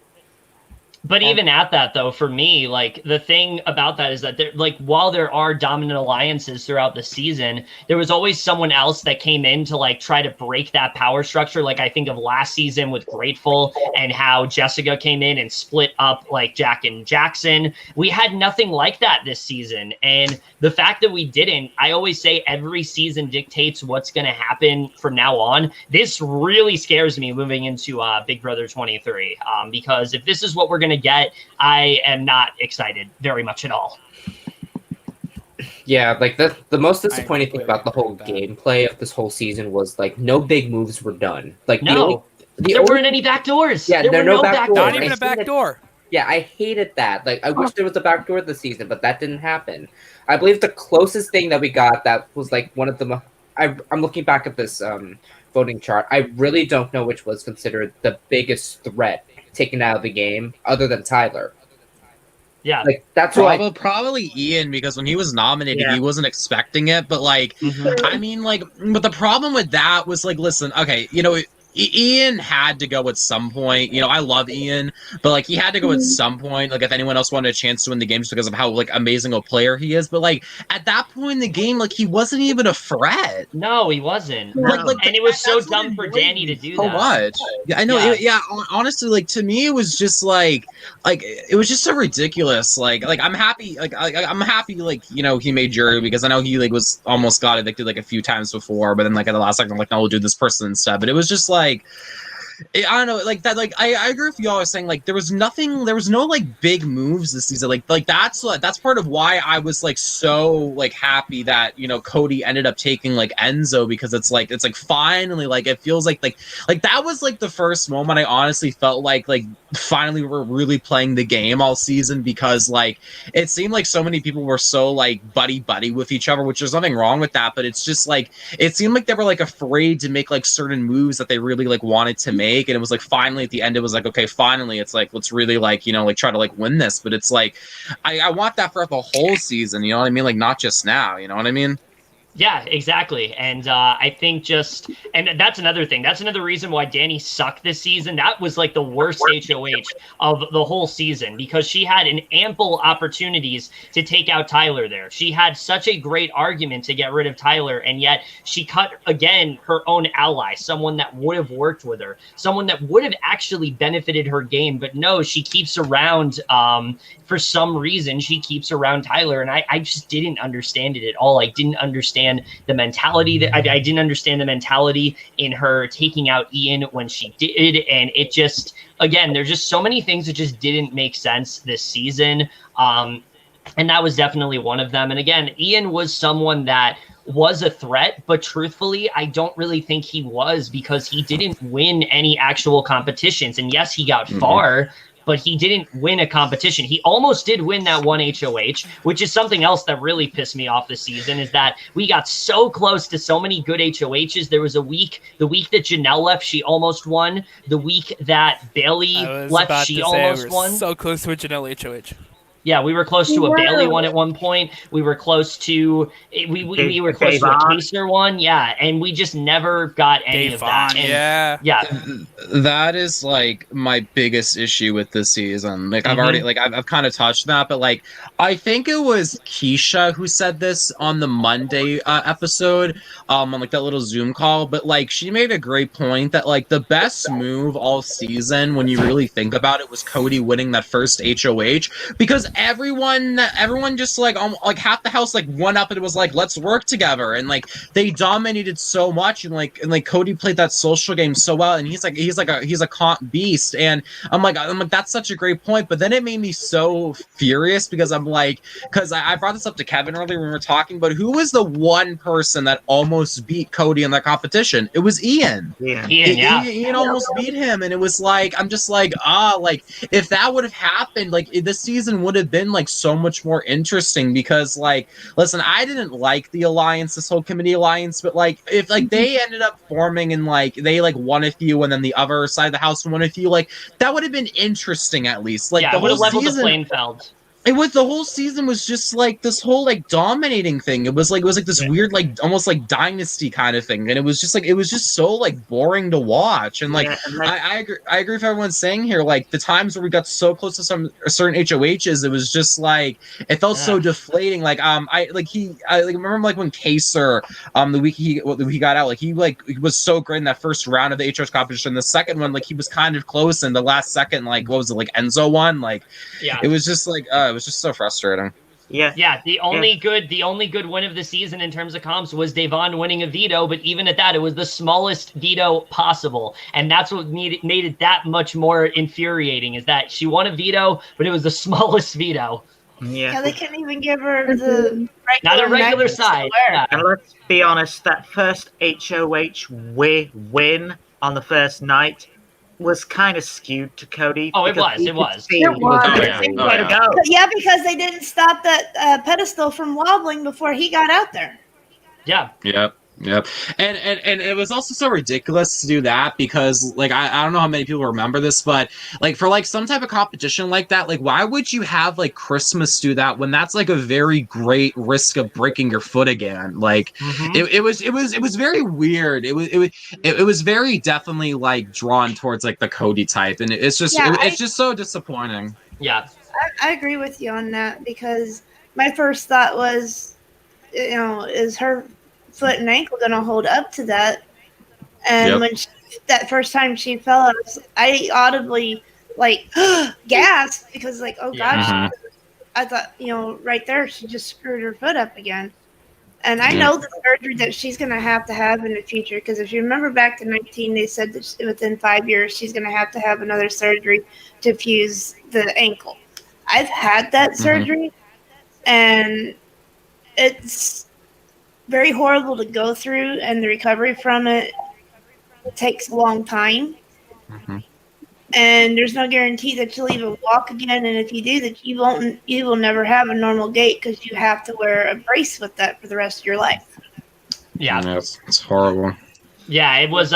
But even at that, though, for me, the thing about that is that while there are dominant alliances throughout the season, there was always someone else that came in to try to break that power structure. I think of last season with Grateful, and how Jessica came in and split up Jack and Jackson. We had nothing like that this season. And the fact that we didn't, I always say every season dictates what's going to happen from now on. This really scares me moving into Big Brother 23, because if this is what we're going to get, I am not excited very much at all. Yeah, the most disappointing thing about the whole gameplay of this whole season was no big moves were done. There weren't any back doors. Yeah, there were no back doors. Not even a back door. Yeah, I hated that. I wish there was a back door this season, but that didn't happen. I believe the closest thing that we got that was one of the. I'm looking back at this voting chart. I really don't know which was considered the biggest threat taken out of the game other than Tyler. Yeah, that's probably Ian, because when he was nominated, he wasn't expecting it. But I mean, but the problem with that was listen, okay, Ian had to go at some point. I love Ian, but he had to go at some point. If anyone else wanted a chance to win the game, just because of how amazing a player he is. But at that point in the game, he wasn't even a threat. No, he wasn't. No. And it was so dumb for Dani to do that. So much. Yeah, I know. Yeah. Honestly, to me, it was just it was just so ridiculous. I'm happy. I'm happy. He made jury, because I know he was almost got evicted a few times before. But then at the last second, no, we'll do this person instead. But it was just I don't know, like that. Like I agree with you all saying like there was no like big moves this season. Like that's part of why I was like so like happy that Cody ended up taking like Enzo, because it's like finally like it feels like that was like the first moment I honestly felt like finally we're really playing the game all season, because like it seemed like so many people were so like buddy with each other, which there's nothing wrong with that, but it's just like it seemed like they were like afraid to make like certain moves that they really like wanted to make, and it was like finally at the end it was like, okay, finally it's like let's really like like try to like win this. But it's like I want that for the whole season, you know what I mean, like not just now, you know what I mean. Yeah, exactly. And I think and that's another thing. That's another reason why Dani sucked this season. That was like the worst HOH of the whole season, because she had an ample opportunities to take out Tyler there. She had such a great argument to get rid of Tyler, and yet she cut, again, her own ally, someone that would have worked with her, someone that would have actually benefited her game. But no, she keeps around, for some reason, she keeps around Tyler, and I just didn't understand it at all. I didn't understand the mentality that I didn't understand the mentality in her taking out Ian when she did. And it just, again, there's just so many things that just didn't make sense this season. And that was definitely one of them. And again, Ian was someone that was a threat, but truthfully, I don't really think he was, because he didn't win any actual competitions. And yes, he got far, but he didn't win a competition. He almost did win that one HOH, which is something else that really pissed me off this season, is that we got so close to so many good HOHs. There was the week that Janelle left, she almost won. The week that Bayleigh left, she almost won. So close to a Janelle HOH. Yeah, we were close to a Bayleigh one at one point. We were close to we were close to a Kaysar one. Yeah, and we just never got any of that. And, yeah. That is like my biggest issue with this season. Like I've already I've kind of touched that, but like I think it was Keesha who said this on the Monday episode, on like that little Zoom call. But like she made a great point that like the best move all season, when you really think about it, was Cody winning that first HOH, because everyone just like half the house like went up and it was like, let's work together, and like they dominated so much, and like Cody played that social game so well, and he's a comp beast. And I'm like that's such a great point. But then it made me so furious, because I brought this up to Kevin earlier when we were talking, but who was the one person that almost beat Cody in that competition? It was Ian. Ian almost beat him, and it was like, I'm just like, if that would have happened, like this season would have been like so much more interesting. Because like, listen, I didn't like the alliance, this whole committee alliance, but like if like they ended up forming and like they like won a few and then the other side of the house won a few, like that would have been interesting at least. Like the would have whole leveled season, the playing field. It was the whole season was just like this whole like dominating thing. It was like this weird like almost like dynasty kind of thing, and it was just so like boring to watch. And like I agree with everyone saying here, like the times where we got so close to some certain HOHs, it was just like it felt so deflating. Like I remember like when Kaysar the week he got out, like he was so great in that first round of the HOH competition. The second one, like he was kind of close, and the last second, like what was it, like Enzo won, like it was just like it was just so frustrating. Yeah. The only good win of the season in terms of comps was Devon winning a veto, but even at that, it was the smallest veto possible, and that's what made it that much more infuriating. Is that she won a veto, but it was the smallest veto. Yeah, they couldn't even give her the regular side. And let's be honest, that first HOH win on the first night was kind of skewed to Cody. Oh, it was. Yeah, because they didn't stop that pedestal from wobbling before he got out there. Yeah. Yep. And it was also so ridiculous to do that, because like I don't know how many people remember this, but like for like some type of competition like that, like why would you have like Christmas do that when that's like a very great risk of breaking your foot again? Like it was very weird. It was very definitely like drawn towards like the Cody type, and it's just so disappointing. Yeah. I agree with you on that, because my first thought was, is her foot and ankle going to hold up to that? And when that first time she fell, I audibly like gasped, because like, oh gosh, I thought, right there, she just screwed her foot up again. And I know the surgery that she's going to have in the future, because if you remember back to 19, they said that within 5 years she's going to have another surgery to fuse the ankle. I've had that surgery, and it's very horrible to go through, and the recovery from it takes a long time. And there's no guarantee that you'll even walk again. And if you do, that you will never have a normal gait, because you have to wear a brace with that for the rest of your life. Yeah, it's horrible. Yeah, it was.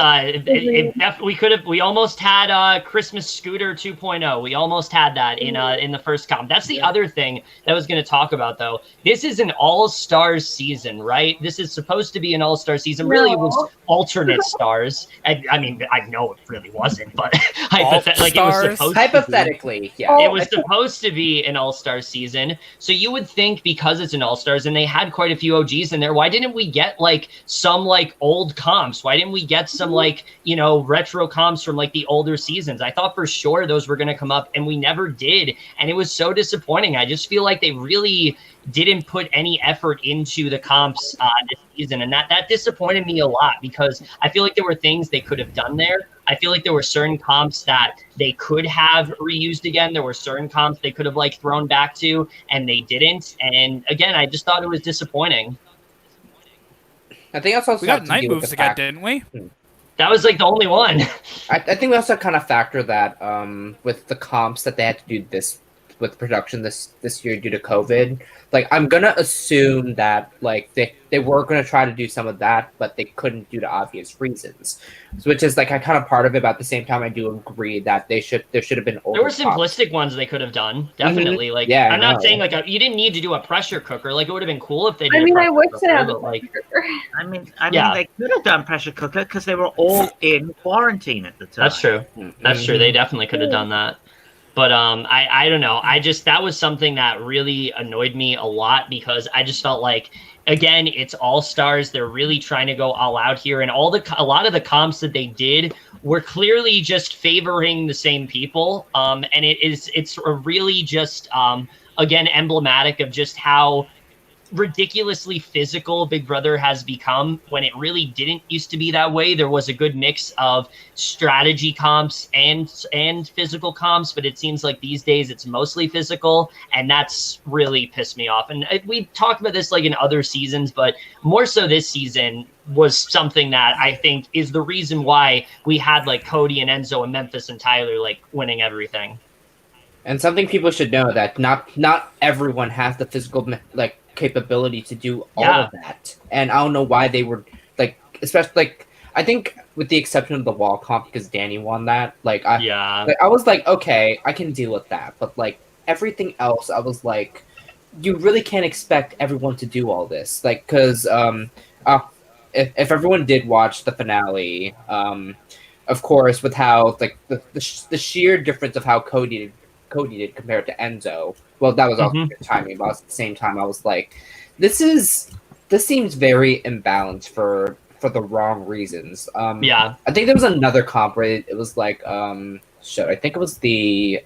We almost had Christmas Scooter 2.0. We almost had that in the first comp. That's the other thing that I was going to talk about, though. This is an all-stars season, right? This is supposed to be an all-star season. Really, it was alternate stars. I mean, I know it really wasn't, but hypothetically, yeah, it was supposed to be an all-star season. So you would think, because it's an all-stars and they had quite a few OGs in there, why didn't we get like some like old comps? Why didn't we get some like, retro comps from like the older seasons? I thought for sure those were going to come up, and we never did. And it was so disappointing. I just feel like they really didn't put any effort into the comps this season. And that disappointed me a lot, because I feel like there were things they could have done there. I feel like there were certain comps that they could have reused again. There were certain comps they could have like thrown back to, and they didn't. And again, I just thought it was disappointing. I think also we got night moves again, didn't we? That was like the only one. I think we also kind of factor that with the comps that they had to do this with production this year due to COVID. Like, I'm gonna assume that like they were gonna try to do some of that, but they couldn't due to obvious reasons. So, which is like a kind of part of it. But at the same time, I do agree that there should have been older. There were simplistic ones they could have done, definitely. Like, yeah, I'm not saying like you didn't need to do a pressure cooker. Like, it would have been cool if they did. I wish they had but, like, I mean, they could have done pressure cooker because they were all in quarantine at the time. That's true. That's true. They definitely could have done that. But I don't know. That was something that really annoyed me a lot, because I just felt like, again, it's all stars. They're really trying to go all out here, and a lot of the comps that they did were clearly just favoring the same people. And it's really just again emblematic of just how ridiculously physical Big Brother has become, when it really didn't used to be that way. There was a good mix of strategy comps and physical comps, but it seems like these days it's mostly physical, and that's really pissed me off. And we talked about this like in other seasons, but more so this season was something that I think is the reason why we had like Cody and Enzo and Memphis and Tyler like winning everything. And something people should know, that not everyone has the physical like capability to do all of that. And I don't know why they were like, especially like, I think with the exception of the wall comp, because Dani won that, I was like, okay, I can deal with that. But like everything else, I was like, you really can't expect everyone to do all this. Like, because if everyone did watch the finale, of course, with how like the sheer difference of how Cody did compared to Enzo. Well, that was also good timing, but at the same time, I was like, this seems very imbalanced for the wrong reasons. I think there was another comp where it was like, I think it was the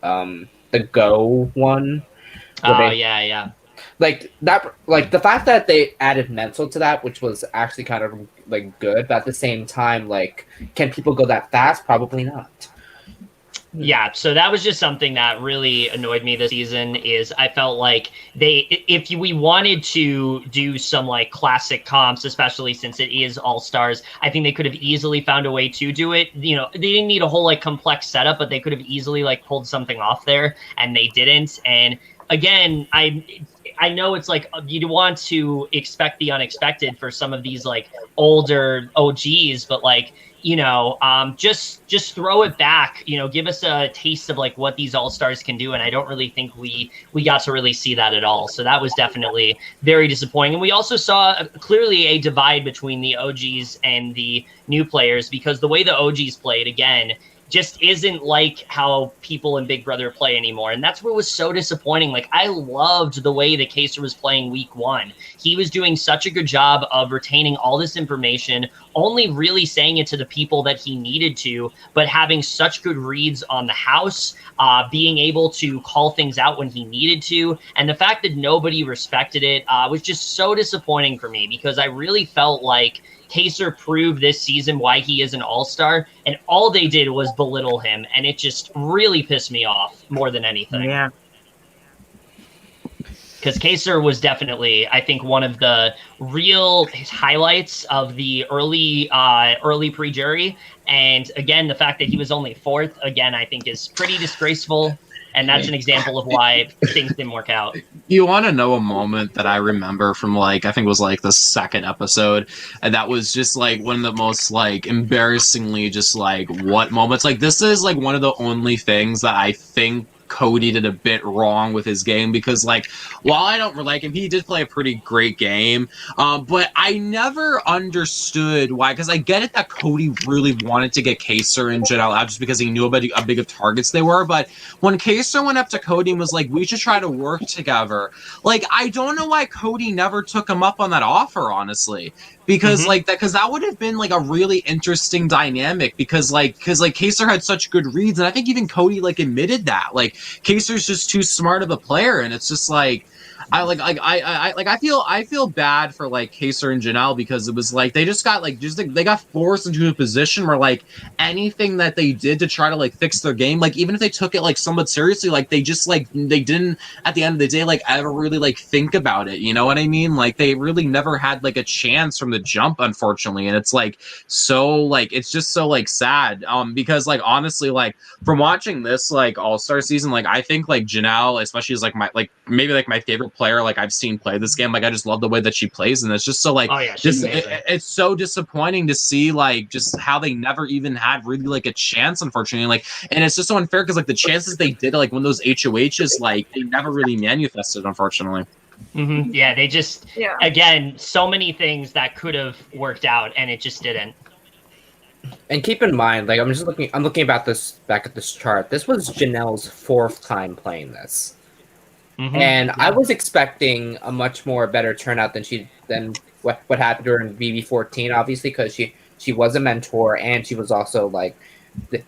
Go one. Like that, like the fact that they added mental to that, which was actually kind of like good, but at the same time, like, can people go that fast? Probably not. Yeah, so that was just something that really annoyed me this season. Is I felt like we wanted to do some like classic comps, especially since it is all stars, I think they could have easily found a way to do it. They didn't need a whole like complex setup, but they could have easily like pulled something off there, and they didn't. And again, I know it's like you want to expect the unexpected for some of these like older OGs, but like, just throw it back, give us a taste of like what these all-stars can do. And I don't really think we got to really see that at all. So that was definitely very disappointing. And we also saw clearly a divide between the OGs and the new players, because the way the OGs played, again, just isn't like how people in Big Brother play anymore. And that's what was so disappointing. Like, I loved the way that Kaysar was playing week 1. He was doing such a good job of retaining all this information, only really saying it to the people that he needed to, but having such good reads on the house, being able to call things out when he needed to. And the fact that nobody respected it was just so disappointing for me, because I really felt like Kaysar proved this season why he is an all-star, and all they did was belittle him, and it just really pissed me off more than anything. Yeah. Because Kaysar was definitely, I think, one of the real highlights of the early pre-jury. And again, the fact that he was only 4th, again, I think is pretty disgraceful. And that's an example of why things didn't work out. You want to know a moment that I remember from, like, I think it was, like, the 2nd episode, and that was just, like, one of the most, like, embarrassingly just, like, what moments. Like, this is, like, one of the only things that I think Cody did a bit wrong with his game, because, like, while I don't like him, he did play a pretty great game, but I never understood why, because I get it that Cody really wanted to get Kaysar and Janelle out just because he knew about how big of targets they were, but when Kaysar went up to Cody and was like, we should try to work together, like, I don't know why Cody never took him up on that offer, honestly. Because because that would have been like a really interesting dynamic, because Kaysar had such good reads, and I think even Cody like admitted that like Kaysar's just too smart of a player, and it's just like I feel bad for like Kaysar and Janelle, because it was like they just got they got forced into a position where like anything that they did to try to like fix their game, like even if they took it like somewhat seriously, like they just like they didn't at the end of the day like ever really like think about it, you know what I mean? Like they really never had like a chance from the jump, unfortunately, and it's like so like it's just so like sad because like honestly like from watching this like all-star season, like I think like Janelle especially is like my like maybe like my favorite player like I've seen play this game. Like I just love the way that she plays, and it's just so like it's so disappointing to see like just how they never even had really like a chance, unfortunately. Like, and it's just so unfair because like the chances they did like when those HOHs like they never really manifested, unfortunately. Yeah, they just again so many things that could have worked out and it just didn't. And keep in mind, like I'm looking about this back at this chart. This was Janelle's 4th time playing this. And I was expecting a much more better turnout than what happened to her in BB14, obviously, because she was a mentor and she was also like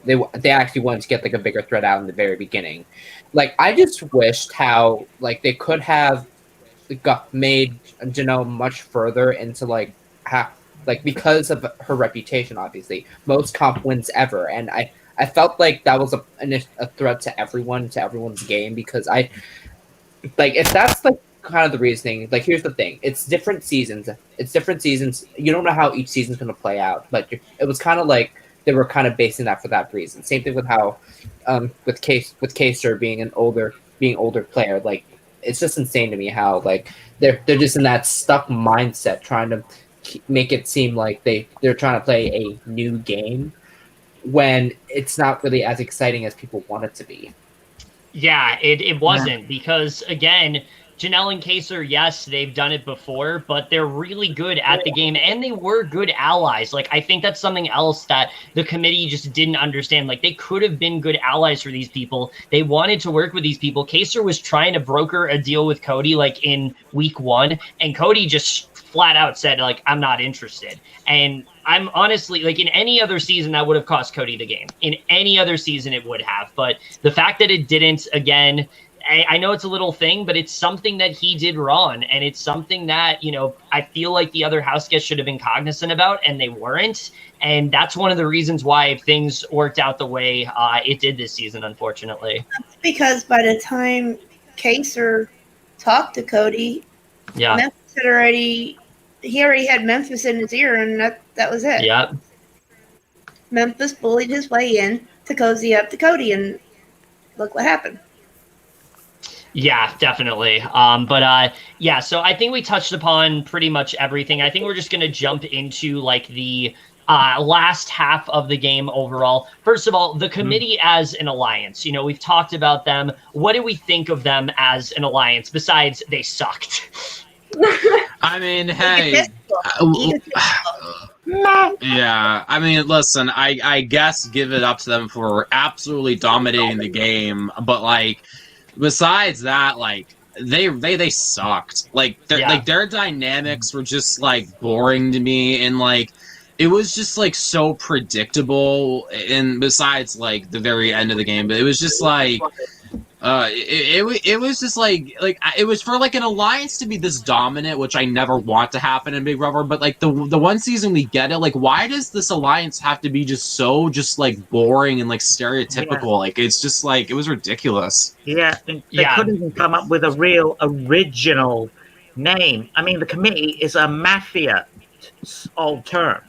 they actually wanted to get like a bigger threat out in the very beginning. Like I just wished how like they could have made Janelle much further into like because of her reputation, obviously most comp wins ever, and I felt like that was a threat to everyone's game, because like if that's like kind of the reasoning, like here's the thing, it's different seasons. You don't know how each season's going to play out, but it was kind of like they were kind of basing that for that reason. Same thing with how with Kaysar being an older player. Like it's just insane to me how like they're just in that stuck mindset trying to make it seem like they're trying to play a new game when it's not really as exciting as people want it to be. Yeah, it wasn't, because again, Janelle and Kaysar, yes, they've done it before, but they're really good at the game, and they were good allies. Like, I think that's something else that the committee just didn't understand. Like, they could have been good allies for these people. They wanted to work with these people. Kaysar was trying to broker a deal with Cody, like, in week 1, and Cody just flat out said, like, I'm not interested. And I'm honestly, like, in any other season, that would have cost Cody the game. In any other season, it would have. But the fact that it didn't, again, I know it's a little thing, but it's something that he did wrong. And it's something that, you know, I feel like the other house guests should have been cognizant about, and they weren't. And that's one of the reasons why things worked out the way it did this season, unfortunately. Because by the time Kaysar talked to Cody, Memphis had already had Memphis in his ear, and that was it. Yep. Memphis bullied his way in to cozy up to Cody, and look what happened. Yeah, definitely. So I think we touched upon pretty much everything. I think we're just going to jump into like the last half of the game overall. First of all, the committee as an alliance. You know, we've talked about them. What do we think of them as an alliance besides they sucked? I mean, hey, Yeah, I mean, listen, I guess give it up to them for absolutely dominating the game, but like, besides that, like, they sucked. Like, their dynamics were just like boring to me, and like, it was just like so predictable. And besides like the very end of the game, but it was just like. It was just like it was for like an alliance to be this dominant, which I never want to happen in Big Brother. But like the one season we get it, like why does this alliance have to be just so just like boring and like stereotypical? Yeah. Like it's just like it was ridiculous. Yeah, they couldn't even come up with a real original name. I mean, the committee is a mafia old term,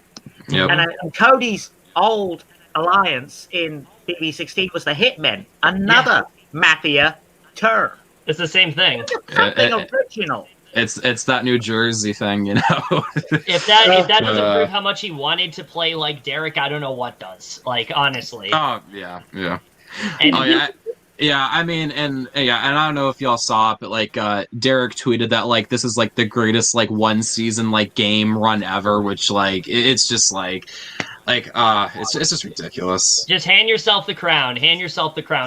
and Cody's old alliance in BB16 was the Hitmen, another mafia term. It's the same thing. Something original. It's that New Jersey thing, you know. If that doesn't prove how much he wanted to play like Derek, I don't know what does. Like honestly. Oh yeah. And I mean, and I don't know if y'all saw it, but like Derek tweeted that like this is like the greatest like one season like game run ever, which like it's just like it's just ridiculous. Just hand yourself the crown.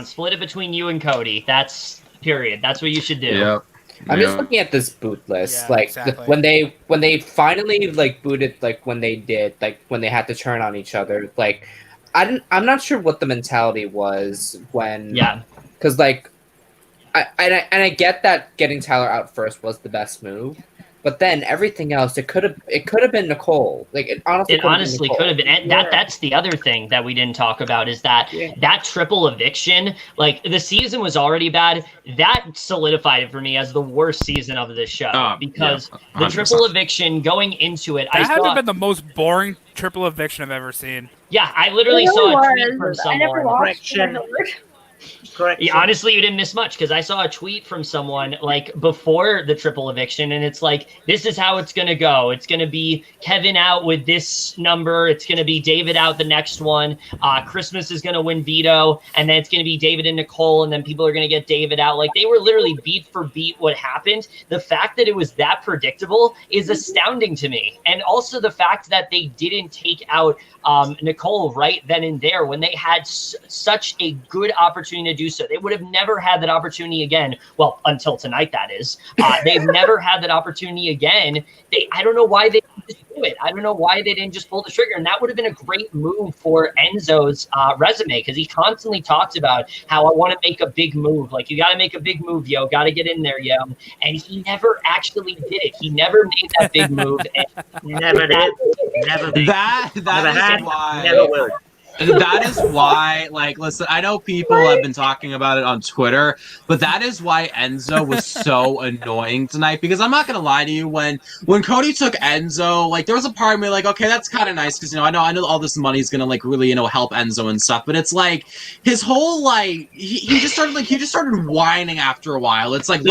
Split it between you and Cody. That's period. That's what you should do. Yep. I'm just looking at this boot list. When they finally like booted, like when they did, like when they had to turn on each other, like I'm not sure what the mentality was when. Yeah. Because like, I get that getting Tyler out first was the best move. But then everything else, it could have been Nicole. Like it honestly could have been. And that's the other thing that we didn't talk about is that that triple eviction. Like the season was already bad. That solidified it for me as the worst season of this show because the triple eviction going into it. That had been the most boring triple eviction I've ever seen. Yeah, I literally saw a tweet from someone. I never watched it. Correct. Yeah, honestly, you didn't miss much because I saw a tweet from someone like before the triple eviction, and it's like, this is how it's going to go. It's going to be Kevin out with this number. It's going to be David out the next one. Christmas is going to win veto, and then it's going to be David and Nicole, and then people are going to get David out. Like, they were literally beat for beat what happened. The fact that it was that predictable is astounding to me. And also the fact that they didn't take out Nicole right then and there when they had such a good opportunity to do so. They would have never had that opportunity again. Well, until tonight, that is. They've never had that opportunity again. I don't know why they didn't just do it. I don't know why they didn't just pull the trigger. And that would have been a great move for Enzo's resume because he constantly talks about how I want to make a big move. Like, you got to make a big move, yo. Got to get in there, yo. And he never actually did it. He never made that big move. Never did. Never did. That is why. Never will. That is why, like, listen, I know people have been talking about it on Twitter, but that is why Enzo was so annoying tonight, because I'm not going to lie to you, when Cody took Enzo, like, there was a part of me like, okay, that's kind of nice, because, I know all this money is going to, like, really, help Enzo and stuff, but it's like, his whole, like, he just started whining after a while. It's like,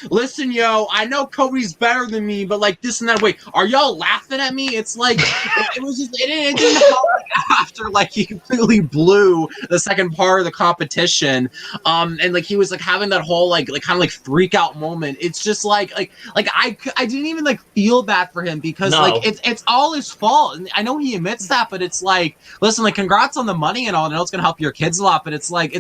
listen, yo, I know Cody's better than me, but, like, this and that, wait, are y'all laughing at me? It's like, it was just, it didn't help, like, after, like, he completely blew the second part of the competition, and like he was like having that whole like kind of like freak out moment. It's just like I didn't even like feel bad for him because like it's all his fault, and I know he admits that, but it's like, listen, like, congrats on the money and all, and I know it's gonna help your kids a lot, but it's like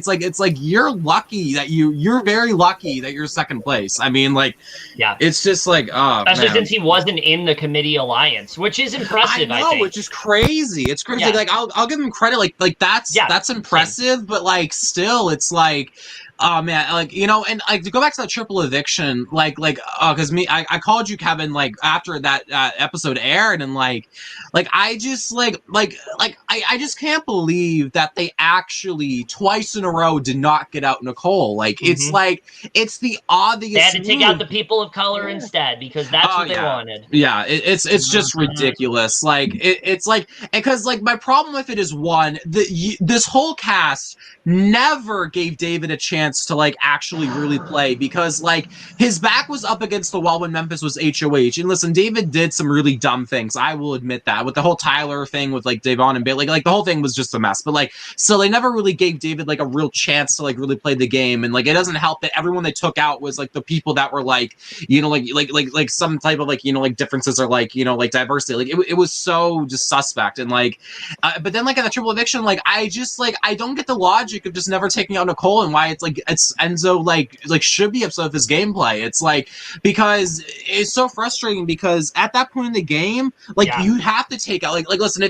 you're lucky that you're very lucky that you're second place. I mean, like, it's just like, especially since he wasn't in the committee alliance, which is impressive. I think, which is crazy. It's crazy. Like I'll give him credit. Like that's impressive, but like still, it's like, oh man, like, and like to go back to that triple eviction, because I called you, Kevin, like after that episode aired, and like I just I just can't believe that they actually twice in a row did not get out Nicole. Like it's like it's the obvious. They had to take out the people of color instead because that's what they wanted. Yeah, it's just ridiculous. Like it's like, because like my problem with it is, one, this whole cast never gave David a chance chance to like actually really play, because like his back was up against the wall when Memphis was HOH. And listen, David did some really dumb things, I will admit that, with the whole Tyler thing with like Davon and Bayleigh. Like the whole thing was just a mess. But like, so they never really gave David like a real chance to like really play the game. And like, it doesn't help that everyone they took out was like the people that were like, you know, like some type of like, you know, like differences or like, you know, like diversity. Like it was so just suspect. And like, but then like in the triple eviction, like I just like, I don't get the logic of just never taking out Nicole, and why it's like it's Enzo like should be upset with his gameplay. It's like, because it's so frustrating, because at that point in the game, like you have to take out like listen,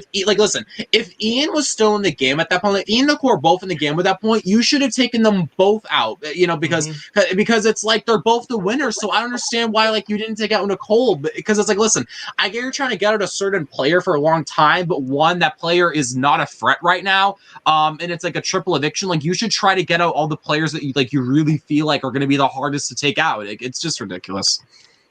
if Ian was still in the game at that point, like Ian and Nicole were both in the game at that point, you should have taken them both out, you know, because it's like they're both the winners. So I don't understand why like you didn't take out Nicole, because it's like, listen, I get you're trying to get out a certain player for a long time, but one, that player is not a threat right now, and it's like a triple eviction. Like you should try to get out all the players that you really feel like are going to be the hardest to take out. It's just ridiculous.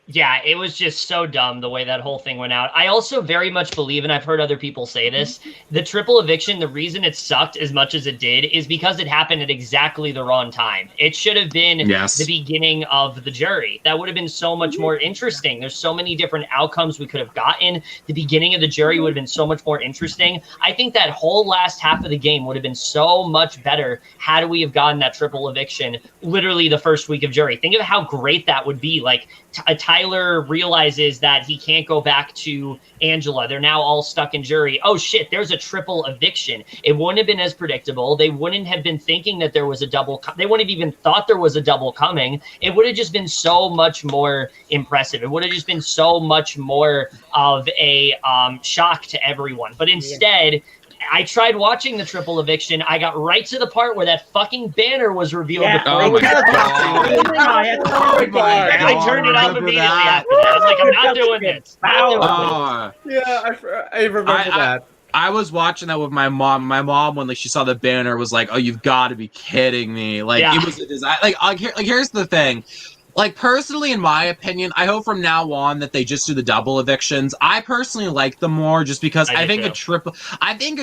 Yeah, it was just so dumb the way that whole thing went out. I also very much believe, and I've heard other people say this, the triple eviction, the reason it sucked as much as it did is because it happened at exactly the wrong time. It should have been the beginning of the jury. That would have been so much more interesting. There's so many different outcomes we could have gotten. The beginning of the jury would have been so much more interesting. I think that whole last half of the game would have been so much better had we have gotten that triple eviction literally the first week of jury. Think of how great that would be. Like, Tyler realizes that he can't go back to Angela. They're now all stuck in jury. Oh shit, there's a triple eviction. It wouldn't have been as predictable. They wouldn't have been thinking that there was a double. They wouldn't have even thought there was a double coming. It would have just been so much more impressive. It would have just been so much more of a shock to everyone. But instead, I tried watching the triple eviction. I got right to the part where that fucking banner was revealed. Yeah. Oh my God. I turned it off immediately after that. I was like, I'm not doing this. Yeah, I remember that. I was watching that with my mom. My mom, when like she saw the banner, was like, "Oh, you've got to be kidding me!" Like it was a design. Like here's the thing. Like, personally, in my opinion, I hope from now on that they just do the double evictions. I personally like them more, just because I think a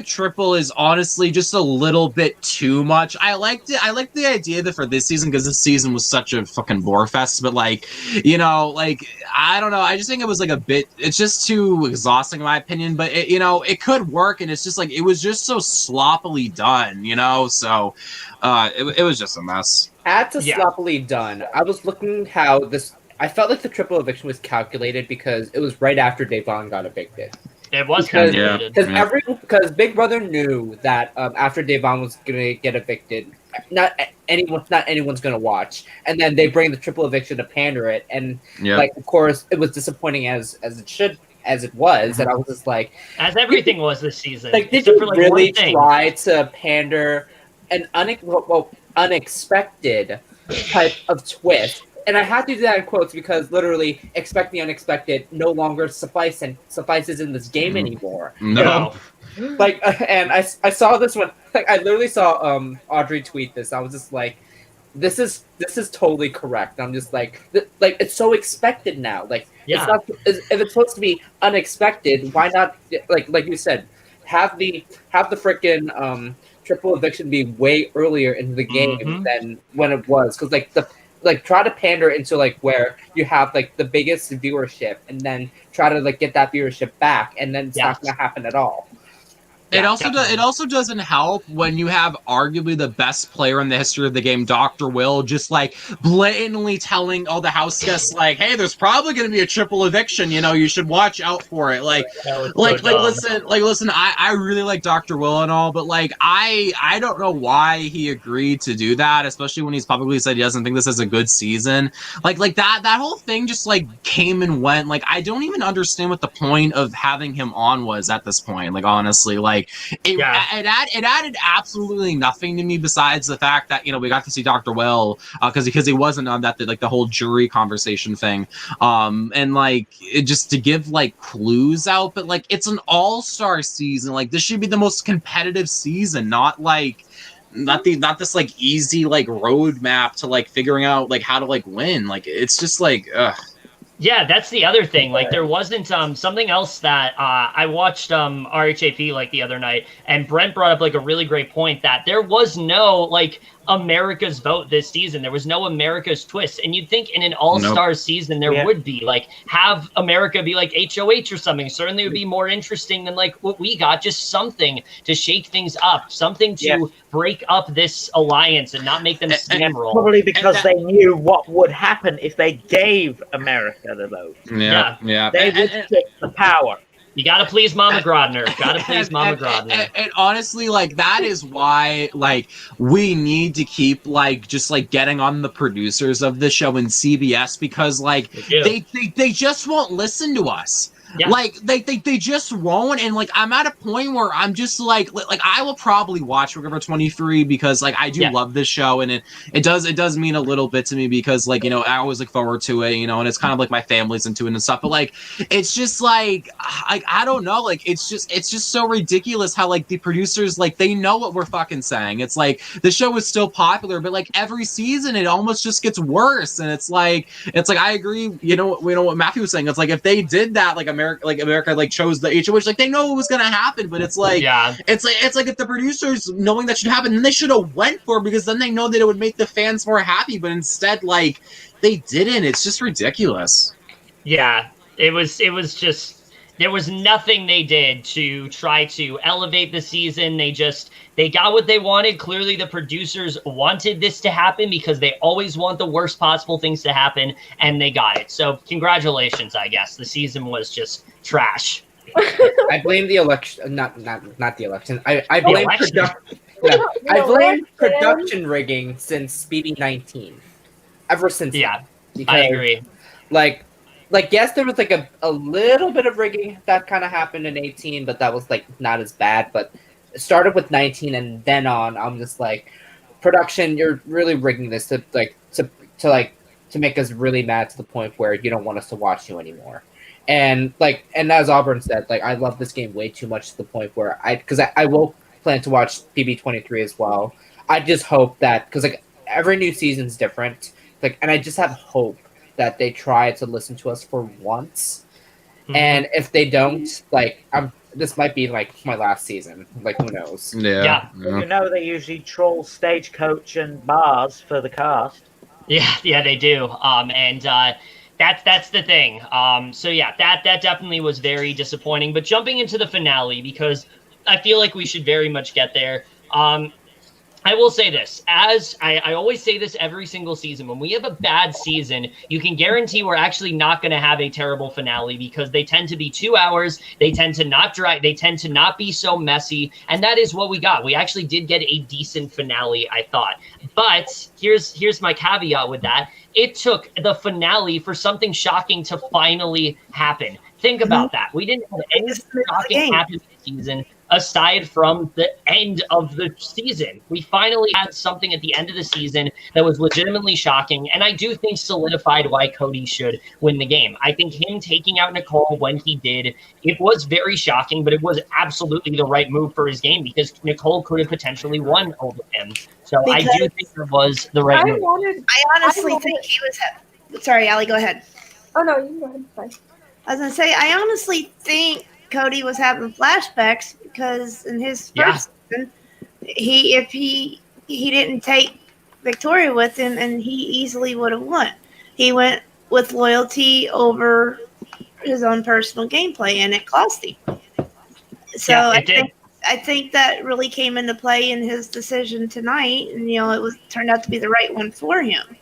triple is honestly just a little bit too much. I liked it. I liked the idea that for this season, because this season was such a fucking bore fest. But like, you know, like I don't know. I just think it was like a bit. It's just too exhausting, in my opinion. But it, you know, it could work, and it's just like it was just so sloppily done. You know, so it was just a mess. Add to sloppily done. I was looking how this. I felt like the triple eviction was calculated because it was right after Davon got evicted. It was calculated because Big Brother knew that after Davon was gonna get evicted, not anyone's gonna watch, and then they bring the triple eviction to pander it, and like of course it was disappointing as it was, and I was just like, as everything was this season. Like, did you really try to pander an unexpected type of twist? And I had to do that in quotes because literally expect the unexpected no longer suffices in this game anymore. No. Like, and I saw this one. Like, I literally saw Audrey tweet this. I was just like, this is totally correct. I'm just like it's so expected now. Like, it's not, if it's supposed to be unexpected, why not? Like you said, have the freaking triple eviction be way earlier into the game than when it was, because try to pander into like where you have like the biggest viewership and then try to like get that viewership back, and then it's not going to happen at all. It also doesn't help when you have arguably the best player in the history of the game, Dr. Will, just like blatantly telling all the house guests like, "Hey, there's probably going to be a triple eviction. You know, you should watch out for it." Listen. I really like Dr. Will and all, but like I don't know why he agreed to do that, especially when he's publicly said he doesn't think this is a good season. Like that whole thing just like came and went. Like, I don't even understand what the point of having him on was at this point. Like, honestly, like. It added absolutely nothing to me besides the fact that, you know, we got to see Dr. Will because he wasn't on that like the whole jury conversation thing, and like it just to give like clues out, but like it's an all-star season. Like, this should be the most competitive season, not this like easy like roadmap to like figuring out like how to like win. Like, it's just like ugh. Yeah, that's the other thing. Like, there wasn't something else that I watched RHAP like the other night, and Brent brought up like a really great point that there was no like America's vote this season. There was no America's twist. And you'd think in an all-star season there would be. Like, have America be like HOH or something. Certainly would be more interesting than like what we got. Just something to shake things up, something to break up this alliance and not make them steamroll. Probably because they knew what would happen if they gave America the vote. Yeah. They would get the power. You gotta please Mama Grodner. Gotta please Mama Grodner. And honestly, like, that is why, like, we need to keep, like, just, like, getting on the producers of the show in CBS, because, like, they just won't listen to us. Yeah. Like, they just won't, and, like, I'm at a point where I'm just, like, I will probably watch Forever 23 because, like, I do love this show, and it does mean a little bit to me because, like, you know, I always look forward to it, you know, and it's kind of like my family's into it and stuff, but, like, it's just, like, I don't know, like, it's just so ridiculous how, like, the producers, like, they know what we're fucking saying. It's, like, the show is still popular, but, like, every season it almost just gets worse, and it's, like, I agree, you know what Matthew was saying, it's, like, if they did that, like, America like chose the HOH, like, they know what was gonna happen, but it's like it's like if the producers knowing that should happen, then they should have went for it, because then they know that it would make the fans more happy, but instead, like, they didn't. It's just ridiculous. Yeah, it was just, there was nothing they did to try to elevate the season. They got what they wanted. Clearly, the producers wanted this to happen because they always want the worst possible things to happen, and they got it. So, congratulations, I guess. The season was just trash. I blame the election. Not the election. I blame production. I blame production rigging since BB19. Ever since. Yeah, I agree. Like, yes, there was like a little bit of rigging that kind of happened in 18, but that was like not as bad. But it started with 19, and then on, I'm just like, production, you're really rigging this to make us really mad to the point where you don't want us to watch you anymore. And as Auburn said, like, I love this game way too much to the point where I will plan to watch PB23 as well. I just hope that, because like every new season's different, like, and I just have hope that they try to listen to us for once. Mm-hmm. And if they don't, like, this might be like my last season. Like, who knows? Yeah. You know, they usually troll Stagecoach and bars for the cast. Yeah, they do. That's the thing. So yeah, that definitely was very disappointing. But jumping into the finale, because I feel like we should very much get there. I will say this, as I always say this every single season, when we have a bad season, you can guarantee we're actually not going to have a terrible finale, because they tend to be 2 hours. They tend to not dry. They tend to not be so messy. And that is what we got. We actually did get a decent finale, I thought. But here's my caveat with that. It took the finale for something shocking to finally happen. Think about that. We didn't have any shocking happen this season aside from the end of the season. We finally had something at the end of the season that was legitimately shocking, and I do think solidified why Cody should win the game. I think him taking out Nicole when he did, it was very shocking, but it was absolutely the right move for his game, because Nicole could have potentially won over him. So I do think it was the right move. I honestly think he was... Sorry, Aly, go ahead. Oh, no, you can go ahead. Bye. I was going to say, I honestly think Cody was having flashbacks, because in his first season, if he didn't take Victoria with him, and he easily would have won. He went with loyalty over his own personal gameplay, and it cost him. So I think that really came into play in his decision tonight, and it turned out to be the right one for him.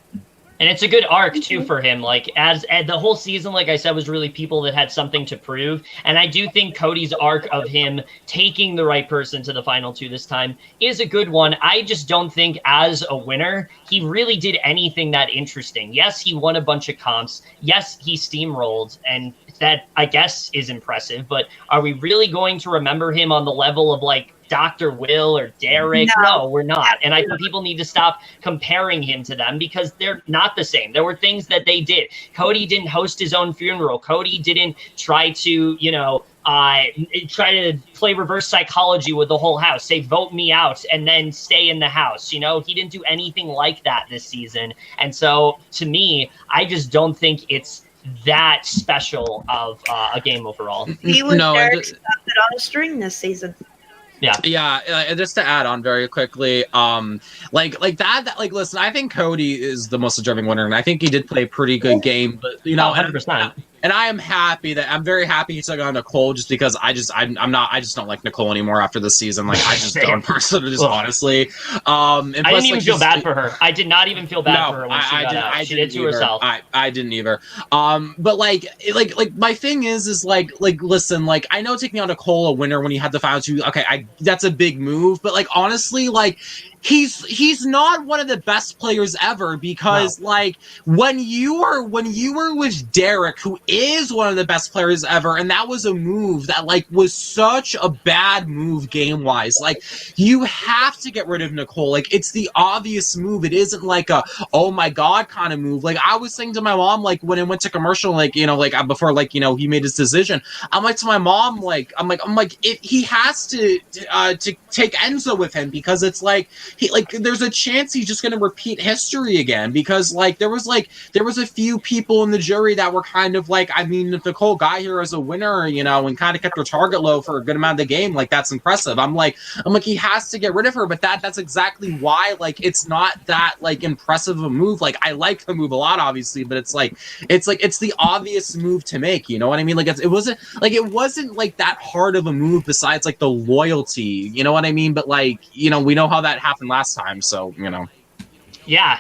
And it's a good arc, too, for him. Like, as the whole season, like I said, was really people that had something to prove. And I do think Cody's arc of him taking the right person to the final two this time is a good one. I just don't think, as a winner, he really did anything that interesting. Yes, he won a bunch of comps. Yes, he steamrolled, and that, I guess, is impressive. But are we really going to remember him on the level of, like, Dr. Will or Derek? No, we're not. And I think people need to stop comparing him to them, because they're not the same. There were things that they did. Cody didn't host his own funeral. Cody didn't try to, try to play reverse psychology with the whole house, say, vote me out, and then stay in the house. He didn't do anything like that this season. And so, to me, I just don't think it's that special of a game overall. He was Derek's puppet on a string this season. Yeah. Just to add on very quickly, listen, I think Cody is the most deserving winner, and I think he did play a pretty good game. But 100%. And I am very happy he took on Nicole, just because I just don't like Nicole anymore after this season. Like, I just don't personally, just honestly. I didn't even feel bad for her. I did not even feel bad for her when she got out. She did to herself. I didn't either. But my thing is listen, like, I know taking on Nicole a winner when he had the final two. Okay, that's a big move, but like, honestly, like, he's not one of the best players ever, because when you were with Derek, who is one of the best players ever, and that was a move that was such a bad move game wise. Like, you have to get rid of Nicole. Like, it's the obvious move. It isn't like a oh my god kind of move. Like, I was saying to my mom, like, when it went to commercial, before he made his decision, I'm like to my mom, I'm like if he has to take Enzo with him, because it's there's a chance he's just going to repeat history again, because there was a few people in the jury that were kind of if Nicole got here as a winner, and kind of kept her target low for a good amount of the game, that's impressive. I'm like he has to get rid of her, but that's exactly why it's not that impressive a move. I like the move a lot, obviously, but it's the obvious move to make, you know what I mean? It wasn't that hard of a move, besides the loyalty, you know what I mean? But we know how that happened last time, so yeah,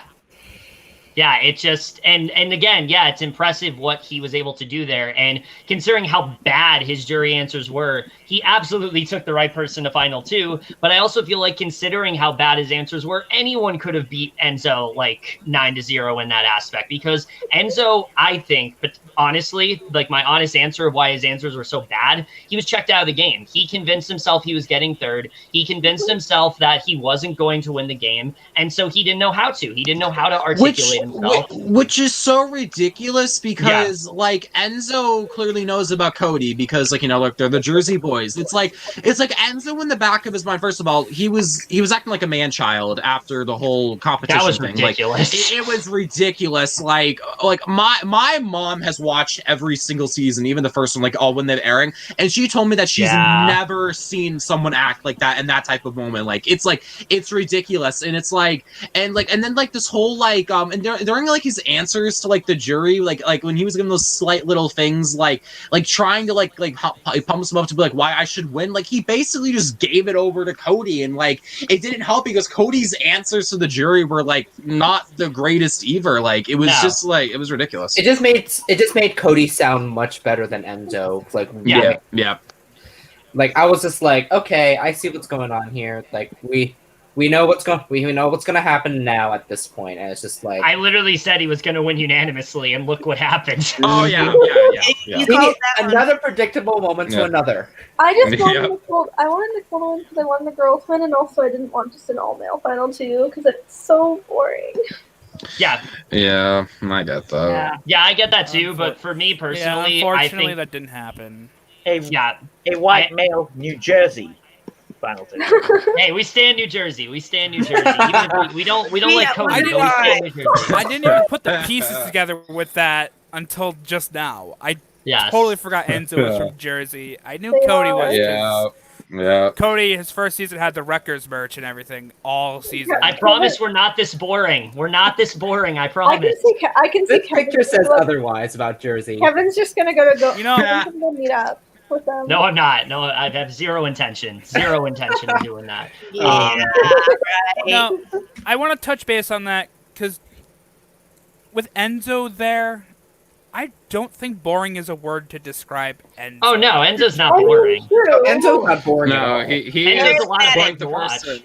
it just and again, it's impressive what he was able to do there, and considering how bad his jury answers were, he absolutely took the right person to final two. But I also feel considering how bad his answers were, anyone could have beat Enzo 9-0 in that aspect, because Enzo, I think, but honestly, my honest answer of why his answers were so bad, he was checked out of the game. He convinced himself he was getting third. He convinced himself that he wasn't going to win the game, and so he didn't know how to. He didn't know how to articulate himself. Which is so ridiculous, because Enzo clearly knows about Cody, because they're the Jersey boys. It's like Enzo in the back of his mind. First of all, he was acting like a man child after the whole competition that was thing. Ridiculous. It was ridiculous. My mom has watched every single season, even the first one, all when they're airing, and she told me that she's never seen someone act like that in that type of moment. It's ridiculous, and it's and then this whole and during his answers to the jury, when he was giving those slight little things, trying to pump himself up to be why I should win, he basically just gave it over to Cody, and it didn't help, because Cody's answers to the jury were not the greatest either. It was just it was ridiculous. It just made Cody sound much better than Enzo. Yeah. I was just okay, I see what's going on here. We know what's gonna happen now at this point, and it's just I literally said he was gonna win unanimously, and look what happened. Oh yeah. Another predictable moment to another. I just wanted Nicole. I wanted Nicole to win because I wanted the girls win, and also I didn't want just an all-male final two because it's so boring. Yeah, I get that. Yeah, I get that too. But for me personally, unfortunately, I think that didn't happen. A white male New Jersey final two. Hey, we stay in New Jersey. We stay in New Jersey. Even if we don't like Cody, but we stay in New Jersey. I didn't even put the pieces together with that until just now. I totally forgot Enzo was from Jersey. I knew Cody was. Yeah. Cody, his first season, had the Wreckers merch and everything all season. I promise we're not this boring. We're not this boring. I promise. I can see this picture says otherwise about Jersey. Kevin's just gonna go Kevin's gonna meet up with them. No, I'm not. No, I have zero intention of doing that. No, I want to touch base on that because with Enzo there, I don't think boring is a word to describe Enzo. Oh no, Enzo's not boring. Enzo's not boring. No, he Enzo's is a lot of fun to watch. watch.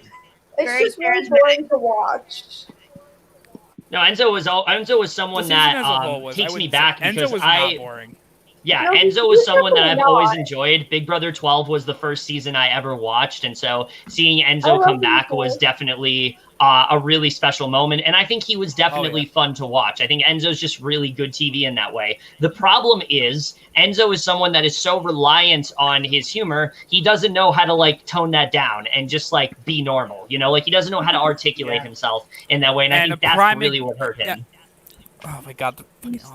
It's just really boring to watch. No, Enzo was someone that takes me back because Enzo was not boring. Yeah, Enzo was someone that I've always enjoyed. Big Brother 12 was the first season I ever watched, and so seeing Enzo come back was definitely a really special moment, and I think he was definitely fun to watch. I think Enzo's just really good TV in that way. The problem is Enzo is someone that is so reliant on his humor, he doesn't know how to tone that down and just be normal, he doesn't know how to articulate himself in that way, and I think that's really what hurt him. Oh my god.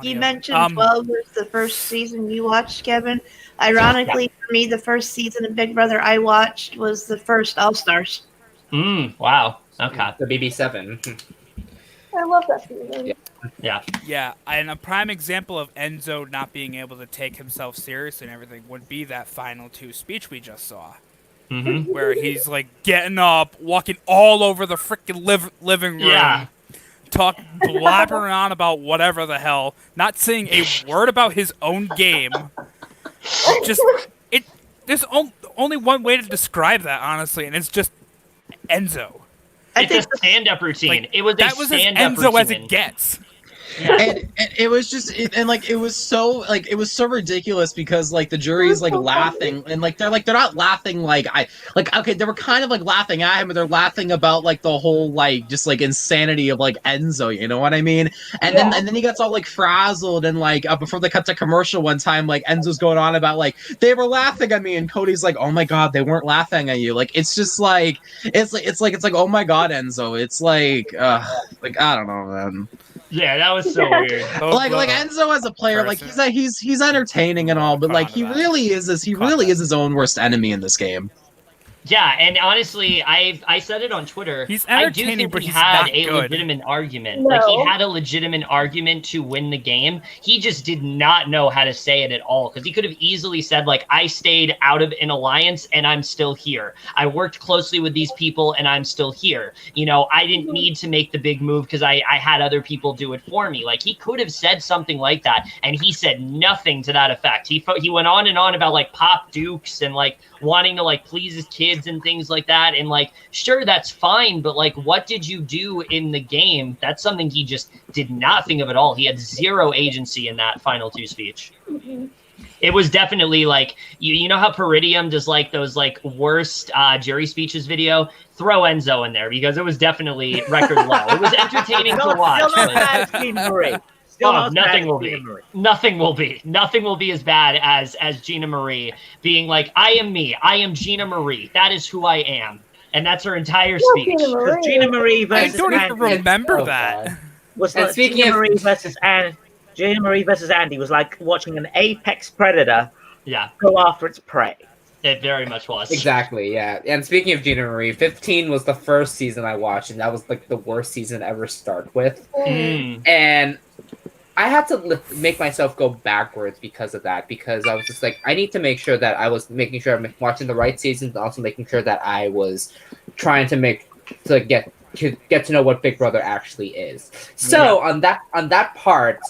You mentioned 12 was the first season you watched, Kevin. Ironically, for me, the first season of Big Brother I watched was the first All Stars. Wow. Okay. The BB7. I love that season. Yeah, and a prime example of Enzo not being able to take himself serious and everything would be that final 2 speech we just saw. Where he's like getting up, walking all over the freaking living room, blabbering on about whatever the hell, not saying a word about his own game. There's only one way to describe that, honestly, and it's just Enzo. It's a stand-up routine. Like, it was that a was as stand-up Enzo routine. as it gets. And it was just it was so ridiculous because like the jury is like laughing and they're not laughing okay, they were kind of like laughing at him, but they're laughing about like the whole like just like insanity of like Enzo, you know what I mean? And then he gets all like frazzled and like before they cut to commercial one time, like Enzo's going on about like they were laughing at me and Cody's like, oh my god, they weren't laughing at you. Like it's just like it's like oh my god, Enzo. It's like I don't know, man. Yeah, that was so weird. Like Enzo as a player, like he's entertaining and all, but like he really is his own worst enemy in this game. Yeah, and honestly, I said it on Twitter. He's entertaining, but he had a legitimate argument. Like he had a legitimate argument to win the game. He just did not know how to say it at all because he could have easily said like, "I stayed out of an alliance and I'm still here. I worked closely with these people and I'm still here. You know, I didn't need to make the big move because I had other people do it for me." Like he could have said something like that, and he said nothing to that effect. He went on and on about like Pop Dukes and like wanting to like please his kids and things like that, and like sure, that's fine, but like what did you do in the game? That's something he just did not think of at all. He had zero agency in that final 2 speech. It was definitely like you know how Peridium does like those like worst jury speeches video? Throw Enzo in there because it was definitely record low. It was entertaining to watch. Nothing will be as bad as Gina Marie being like, I am me. I am Gina Marie. That is who I am. And that's her entire speech. Gina Marie versus I don't even remember that. Gina Marie versus Andy was like watching an apex predator go after its prey. It very much was. Exactly, yeah. And speaking of Gina Marie, 15 was the first season I watched, and that was like the worst season ever to start with. And I had to make myself go backwards because of that, because I was just like, I need to make sure that I was making sure I'm watching the right seasons, and also making sure that I was trying to get to know what Big Brother actually is. So on that part,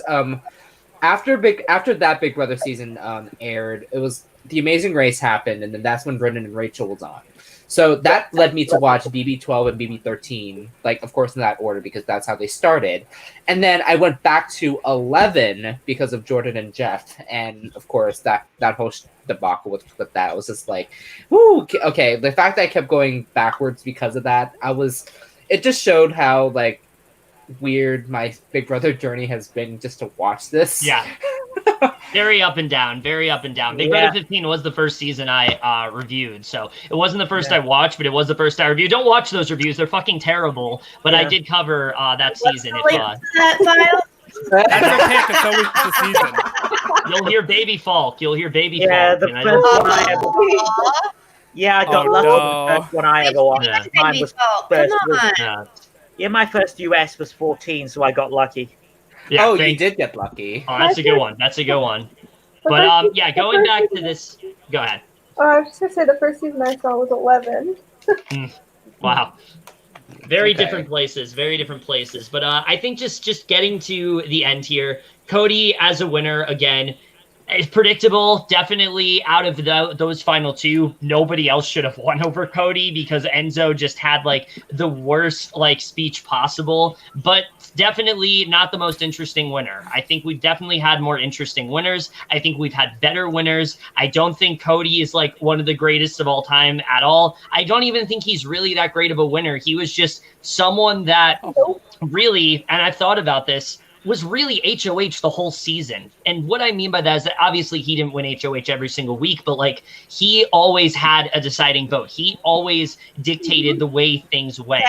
after that Big Brother season aired, it was The Amazing Race happened, and then that's when Brendan and Rachel was on. So that led me to watch BB12 and BB13, like, of course, in that order, because that's how they started. And then I went back to 11 because of Jordan and Jeff. And, of course, that whole debacle with that was just like, whoo, okay. The fact that I kept going backwards because of that, it just showed how, like, weird my Big Brother journey has been just to watch this. Yeah. Very up and down, very up and down. Big Brother 15 was the first season I reviewed, so it wasn't the first I watched, but it was the first I reviewed. Don't watch those reviews; they're fucking terrible. But I did cover that season. That file? That's okay. It's always the season. You'll hear Baby Falk. You'll hear Baby Falk. The first one I ever. Yeah, I got lucky. The first one I ever watched. Mine was my first US was 14, so I got lucky. Yeah, you did get lucky. Oh, that's a good one. That's a good one. But going back to this, go ahead. I was just gonna say the first season I saw was 11. Wow. Very different places. Very different places. But I think just getting to the end here, Cody as a winner again. It's predictable. Definitely out of those final 2, nobody else should have won over Cody because Enzo just had like the worst like speech possible, but definitely not the most interesting winner. I think we've definitely had more interesting winners. I think we've had better winners. I don't think Cody is like one of the greatest of all time at all. I don't even think he's really that great of a winner. He was just someone that really, and I've thought about this, was really HOH the whole season. And what I mean by that is that obviously he didn't win HOH every single week, but like he always had a deciding vote. He always dictated the way things went.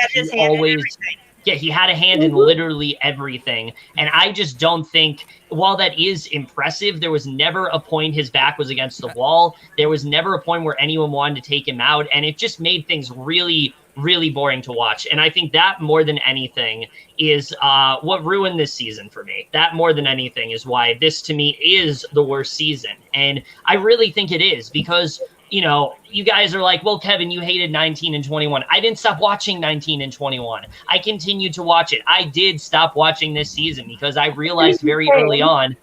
he had a hand in literally everything. And I just don't think, while that is impressive, there was never a point his back was against the wall. There was never a point where anyone wanted to take him out. And it just made things really, really boring to watch. And I think that more than anything is what ruined this season for me. That more than anything is why this to me is the worst season. And I really think it is because, you know, you guys are like, well, Kevin, you hated 19 and 21. I didn't stop watching 19 and 21. I continued to watch it. I did stop watching this season because I realized very early on,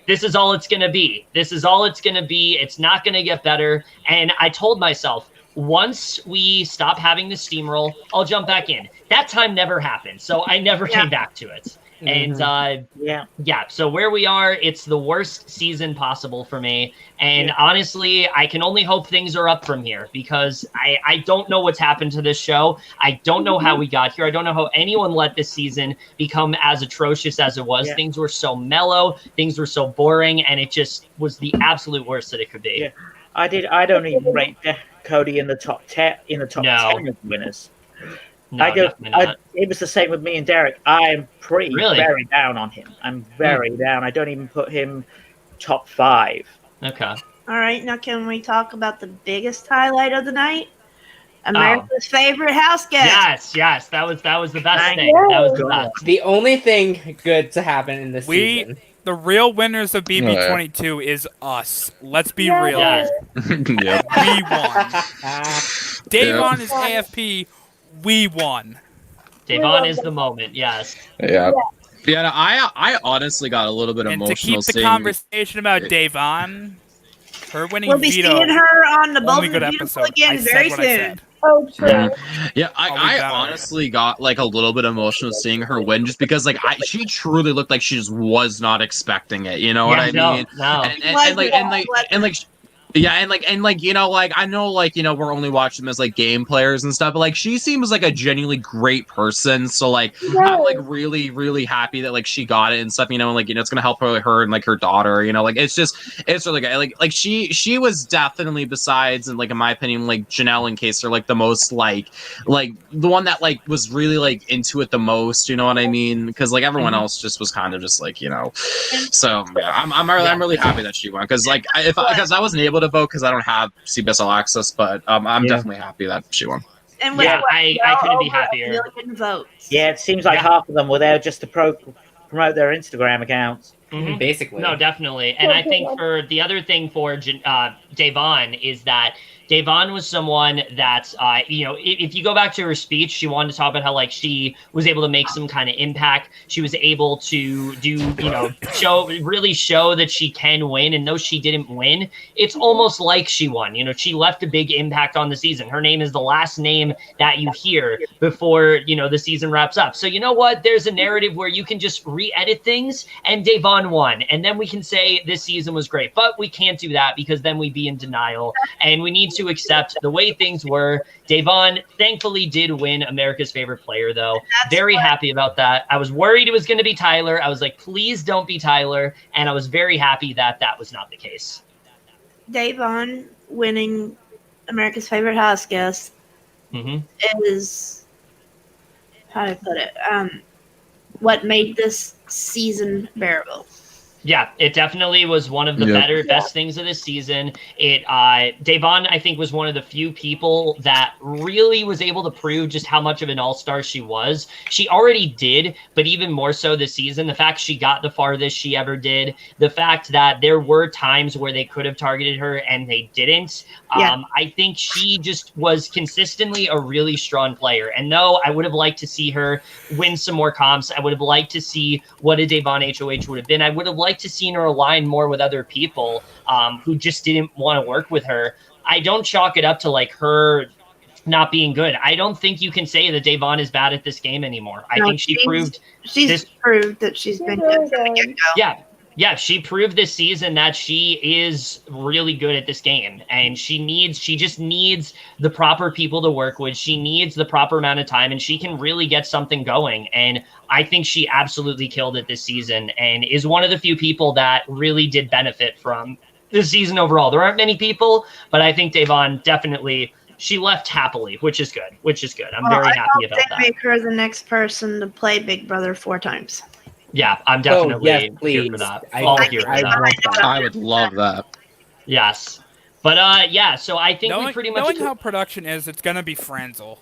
this is all it's going to be. This is all it's going to be. It's not going to get better. And I told myself, once we stop having the steamroll, I'll jump back in. That time never happened, so I never came back to it. And so where we are, it's the worst season possible for me. And honestly, I can only hope things are up from here because I don't know what's happened to this show. I don't know how we got here. I don't know how anyone let this season become as atrocious as it was. Things were so mellow, things were so boring, and it just was the absolute worst that it could be. I don't even rate Cody in the top 10 10 of winners. No, it was the same with me and Derek. I'm very down on him. I'm very down. I don't even put him top 5. Okay. All right, now can we talk about the biggest highlight of the night? America's favorite house guest. Yes, that was the best thing. That was the best. The only thing good to happen in this season. The real winners of BB22 is us. Let's be real. Yes. We won. Davon is AFP. We won. Davon is the moment. Yes. Yeah. Yeah. I honestly got a little bit emotional. And to keep the conversation about Davon, her winning we'll be veto. Seeing her on the Bold only good and Beautiful episode. again very soon. Oh, true. Yeah, I honestly got like a little bit emotional seeing her win just because like she truly looked like she just was not expecting it. You know what I mean? No. And you know, like I know, like, you know, we're only watching them as like game players and stuff, but like she seems like a genuinely great person. So like I'm like really, really happy that like she got it and stuff, you know, and like, you know, it's gonna help her and like her daughter, you know, like it's really good. Like she was definitely, besides, and like in my opinion, like Janelle and Kaysar, like the most like the one that like was really like into it the most, you know what I mean? Because like everyone else just was kind of just like, you know. So yeah, I'm really happy that she won because like because I wasn't able to vote because I don't have CBS All Access, but I'm definitely happy that she won. And I couldn't be happier. 1 million votes. Yeah, it seems like half of them were there just to promote their Instagram accounts. Mm-hmm. Basically. No, definitely. And I think for the other thing for Davon is that Davon was someone that, you know, if you go back to her speech, she wanted to talk about how, like, she was able to make some kind of impact. She was able to do, you know, really show that she can win. And though she didn't win, it's almost like she won. You know, she left a big impact on the season. Her name is the last name that you hear before, you know, the season wraps up. So, you know what? There's a narrative where you can just re-edit things, and Davon won. And then we can say this season was great. But we can't do that because then we'd be in denial. And we need to accept the way things were. Davon thankfully did win America's favorite player, though. Very happy about that. I was worried it was going to be Tyler. I was like, please don't be Tyler. And I was very happy that that was not the case. Davon winning America's favorite house guest is, how do I put it, what made this season bearable. Yeah, it definitely was one of the best things of this season. Davon, I think, was one of the few people that really was able to prove just how much of an all-star she was. She already did, but even more so this season. The fact she got the farthest she ever did, the fact that there were times where they could have targeted her and they didn't. I think she just was consistently a really strong player. And though I would have liked to see her win some more comps, I would have liked to see what a Davon HOH would have been. I would have liked to see her align more with other people who just didn't want to work with her. I don't chalk it up to like her not being good. I don't think you can say that Davon is bad at this game anymore. I think she's proved that she's been good from the get-go. Yeah, she proved this season that she is really good at this game, and she just needs the proper people to work with. She needs the proper amount of time, and she can really get something going. And I think she absolutely killed it this season and is one of the few people that really did benefit from this season overall. There aren't many people, but I think Davon definitely, she left happily, which is good. I'm very happy about that. They make her the next person to play Big Brother 4 times. Yeah, I'm definitely here for that. I would love that. Yes. But yeah, so I think we pretty much knowing how production is, it's gonna be Franzel.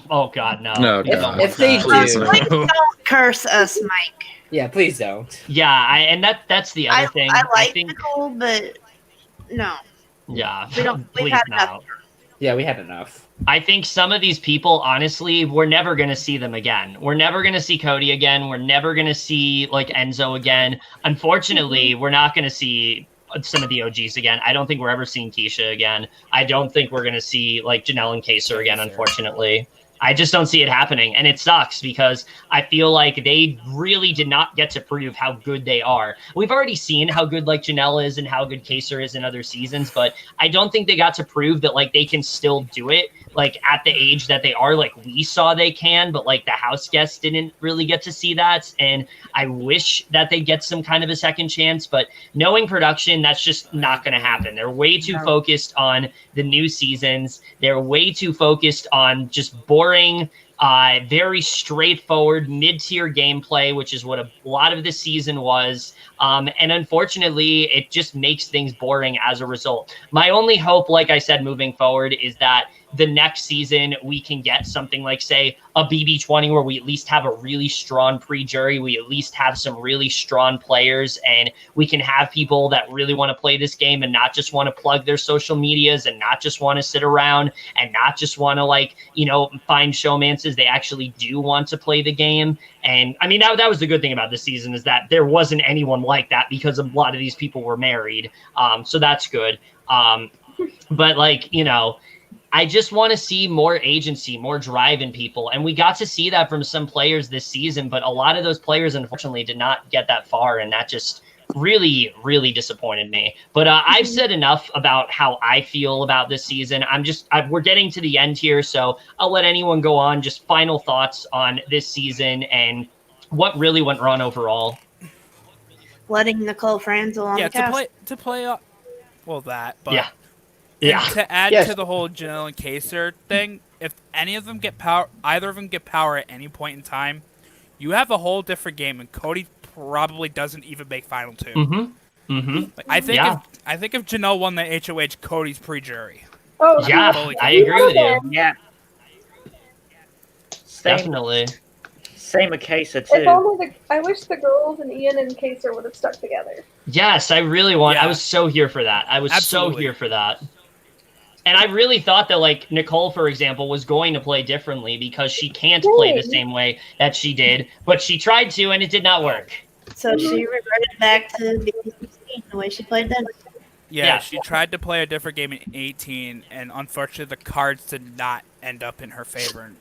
Oh God, no. No, if they do, please don't curse us, Mike. Yeah, please don't. Yeah, and that's the other thing. I think Nicole, but no. Yeah, we've had enough. Yeah, we had enough. I think some of these people, honestly, we're never going to see them again. We're never going to see Cody again. We're never going to see, like, Enzo again. Unfortunately, we're not going to see some of the OGs again. I don't think we're ever seeing Keesha again. I don't think we're going to see, like, Janelle and Kaysar again, unfortunately. I just don't see it happening, and it sucks because I feel like they really did not get to prove how good they are. We've already seen how good like Janelle is and how good Kaysar is in other seasons, but I don't think they got to prove that like they can still do it like at the age that they are. Like we saw they can, but like the house guests didn't really get to see that, and I wish that they get some kind of a second chance, but knowing production, that's just not going to happen. They're way too focused on the new seasons. They're way too focused on just boring, very straightforward mid-tier gameplay, which is what a lot of the season was. And unfortunately, it just makes things boring as a result. My only hope, like I said, moving forward is that the next season we can get something like, say, a BB20 where we at least have a really strong pre-jury. We at least have some really strong players, and we can have people that really want to play this game and not just want to plug their social medias and not just want to sit around and not just want to, like, you know, find showmances. They actually do want to play the game. And I mean, that was the good thing about this season, is that there wasn't anyone like that because a lot of these people were married. So that's good. But like, you know, I just want to see more agency, more drive in people. And we got to see that from some players this season, but a lot of those players, unfortunately, did not get that far. And that just really, really disappointed me. But I've said enough about how I feel about this season. We're getting to the end here, so I'll let anyone go on. Just final thoughts on this season and what really went wrong overall. Letting Nicole Franzel on the cast. Well, that, but yeah. And to add to the whole Janelle and Kaysar thing, if any of them get power, either of them get power at any point in time, you have a whole different game, and Cody probably doesn't even make Final Two. Mm-hmm. Mm-hmm. Like, I think if Janelle won the HOH, Cody's pre-jury. Oh, yeah, I agree with you. Yeah. Definitely. Same with Kaysar If too. only I wish the girls and Ian and Kaysar would have stuck together. Yes, I really want. I was so here for that. I was so here for that. And I really thought that, like, Nicole, for example, was going to play differently because she can't play the same way that she did, but she tried to, and it did not work. So she reverted back to being 16, the way she played then. Yeah, she tried to play a different game in 18, and unfortunately the cards did not end up in her favor.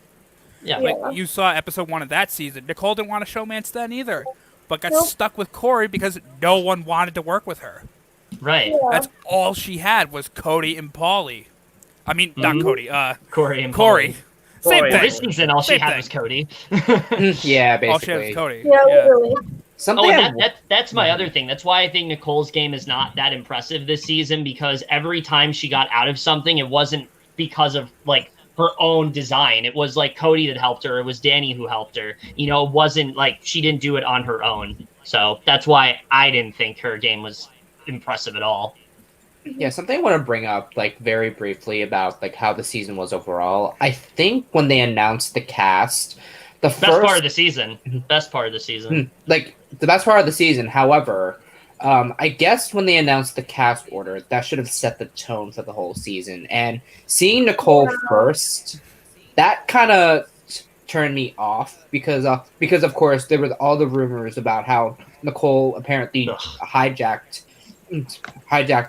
Yeah. Like, you saw episode 1 of that season. Nicole didn't want to showmance then either, but got stuck with Corey because no one wanted to work with her. Right. Yeah. That's all she had was Cody and Paulie. I mean, not Cody. Corey and Corey. Same thing. This season, all she had was Cody. Yeah, basically. All she had was Cody. Yeah, literally. That's my other thing. That's why I think Nicole's game is not that impressive this season, because every time she got out of something, it wasn't because of, like, her own design. It was, like, Cody that helped her. It was Dani who helped her. You know, it wasn't, like, she didn't do it on her own. So that's why I didn't think her game was impressive at all. Yeah, something I want to bring up, like, very briefly about, like, how the season was overall. I think when they announced the cast, best part of the season. Best part of the season. Like, the best part of the season, however, I guess when they announced the cast order, that should have set the tone for the whole season. And seeing Nicole first, that kind of turned me off because of course, there were all the rumors about how Nicole apparently hijacked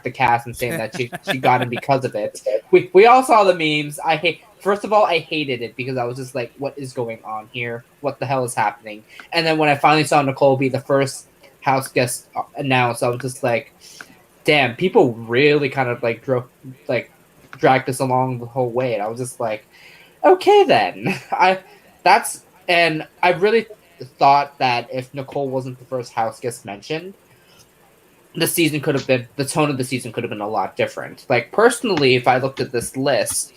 the cast and saying that she got him because of it. We all saw the memes. First of all, I hated it because I was just like, what is going on here? What the hell is happening? And then when I finally saw Nicole be the first house guest announced, I was just like, damn, people really kind of like dragged this along the whole way. And I was just like, okay then. I really thought that if Nicole wasn't the first house guest mentioned, the tone of the season could have been a lot different. Like, personally, if I looked at this list,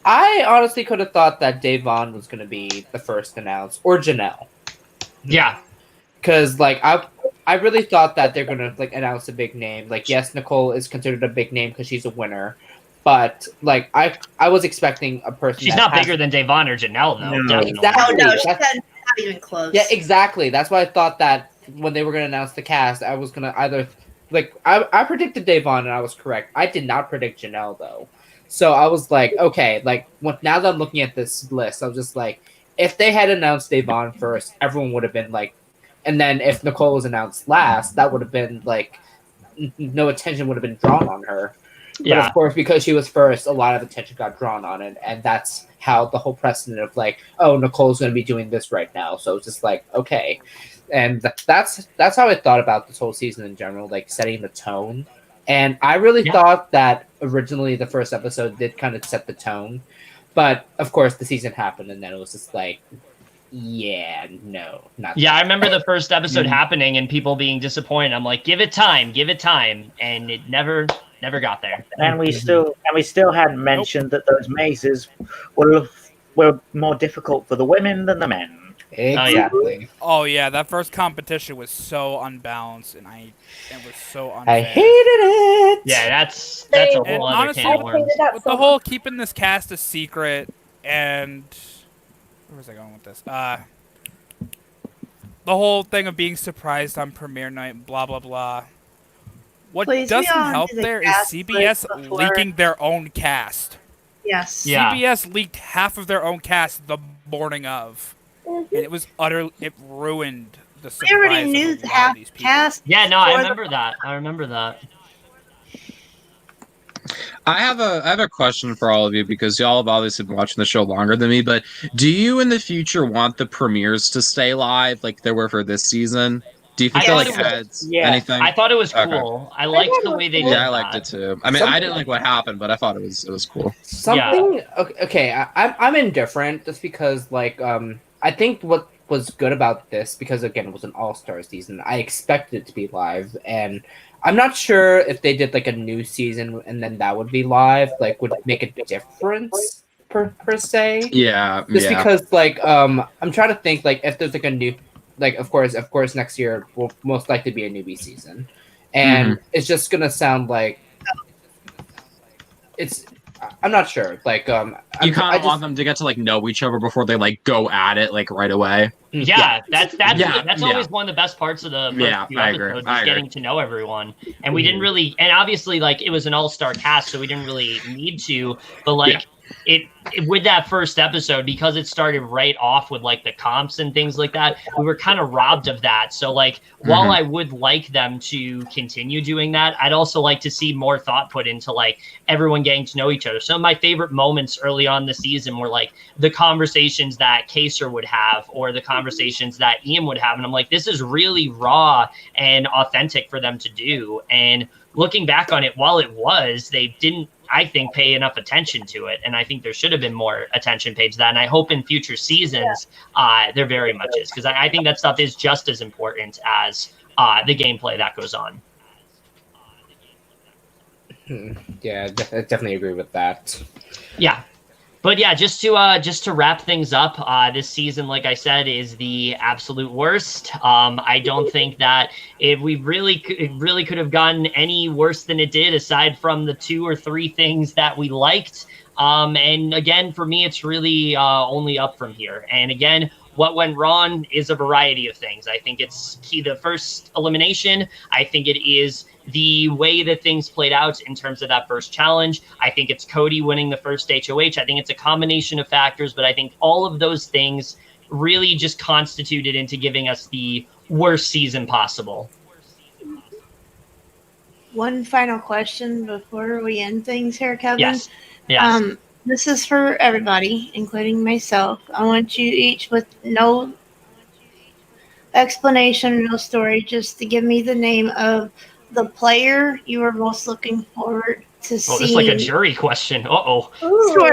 I honestly could have thought that Davon was going to be the first announced, or Janelle. Yeah. Because, like, I really thought that they're going to, like, announce a big name. Like, yes, Nicole is considered a big name because she's a winner. But, like, I was expecting a person. She's not bigger than Davon or Janelle, though. No. Exactly. No, she's not even close. Yeah, exactly. That's why I thought that when they were going to announce the cast, I was going to either... Like, I predicted Davon, and I was correct. I did not predict Janelle, though. So I was like, okay, like, now that I'm looking at this list, I was just like, if they had announced Davon first, everyone would have been like... And then if Nicole was announced last, that would have been, like... No attention would have been drawn on her. Yeah. But of course, because she was first, a lot of attention got drawn on it, and that's how the whole precedent of, like, oh, Nicole's going to be doing this right now. So it's just like, okay. And that's how I thought about this whole season in general, like setting the tone. And I really thought that originally the first episode did kind of set the tone, but of course the season happened, and then it was just like, yeah, no, not. Yeah, I remember the first episode happening and people being disappointed. I'm like, give it time, and it never got there. And we still hadn't mentioned that those mazes were more difficult for the women than the men. Exactly. Oh yeah, that first competition was so unbalanced, and it was so unfair. I hated it. Yeah, that's a whole and other honestly, can of worms. With the whole keeping this cast a secret, and where was I going with this? The whole thing of being surprised on premiere night, blah blah blah. What doesn't help there is CBS leaking their own cast. Yes. Yeah. CBS leaked half of their own cast the morning of. And it was it ruined the surprise. They already knew half cast. Yeah, no, I remember that. I have a question for all of you, because y'all have obviously been watching the show longer than me, but do you in the future want the premieres to stay live like they were for this season? Do you think that adds anything? I thought it was cool. Okay. I liked the way they did I liked it too. I mean, I didn't like what happened, but I thought it was cool. I'm indifferent just because, like, I think what was good about this, because again, it was an all-star season, I expected it to be live, and I'm not sure if they did like a new season and then that would be live, like, would it make a difference per se? Yeah. Just because, like, I'm trying to think, like, if there's like a new, like, of course next year will most likely be a newbie season, and it's just gonna sound like I'm not sure. Like, you kind of want them to get to like know each other before they like go at it like right away. Yeah, that's always one of the best parts of the first few episodes, is getting to know everyone. And we didn't really, and obviously, like, it was an all-star cast, so we didn't really need to. But like, it with that first episode, because it started right off with like the comps and things like that, we were kind of robbed of that. So like, while I would like them to continue doing that, I'd also like to see more thought put into like everyone getting to know each other. Some of my favorite moments early on the season were like the conversations that Kaysar would have, or the conversations that Ian would have, and I'm like, this is really raw and authentic for them to do. And looking back on it, while it was, they didn't, I think, pay enough attention to it, and I think there should have been more attention paid to that. And I hope in future seasons, there very much is, because I think that stuff is just as important as the gameplay that goes on. Yeah, I definitely agree with that. Yeah. But yeah, just to wrap things up, this season, like I said, is the absolute worst. I don't think that it really could have gotten any worse than it did, aside from the 2 or 3 things that we liked. And again, for me, it's really only up from here. And again, what went wrong is a variety of things. I think it's the first elimination. I think it is the way that things played out in terms of that first challenge. I think it's Cody winning the first HOH. I think it's a combination of factors, but I think all of those things really just constituted into giving us the worst season possible. One final question before we end things here, Kevin. Yes. This is for everybody, including myself. I want you each, with no explanation, no story, just to give me the name of the player you were most looking forward to see. Oh, this is like a jury question. Sort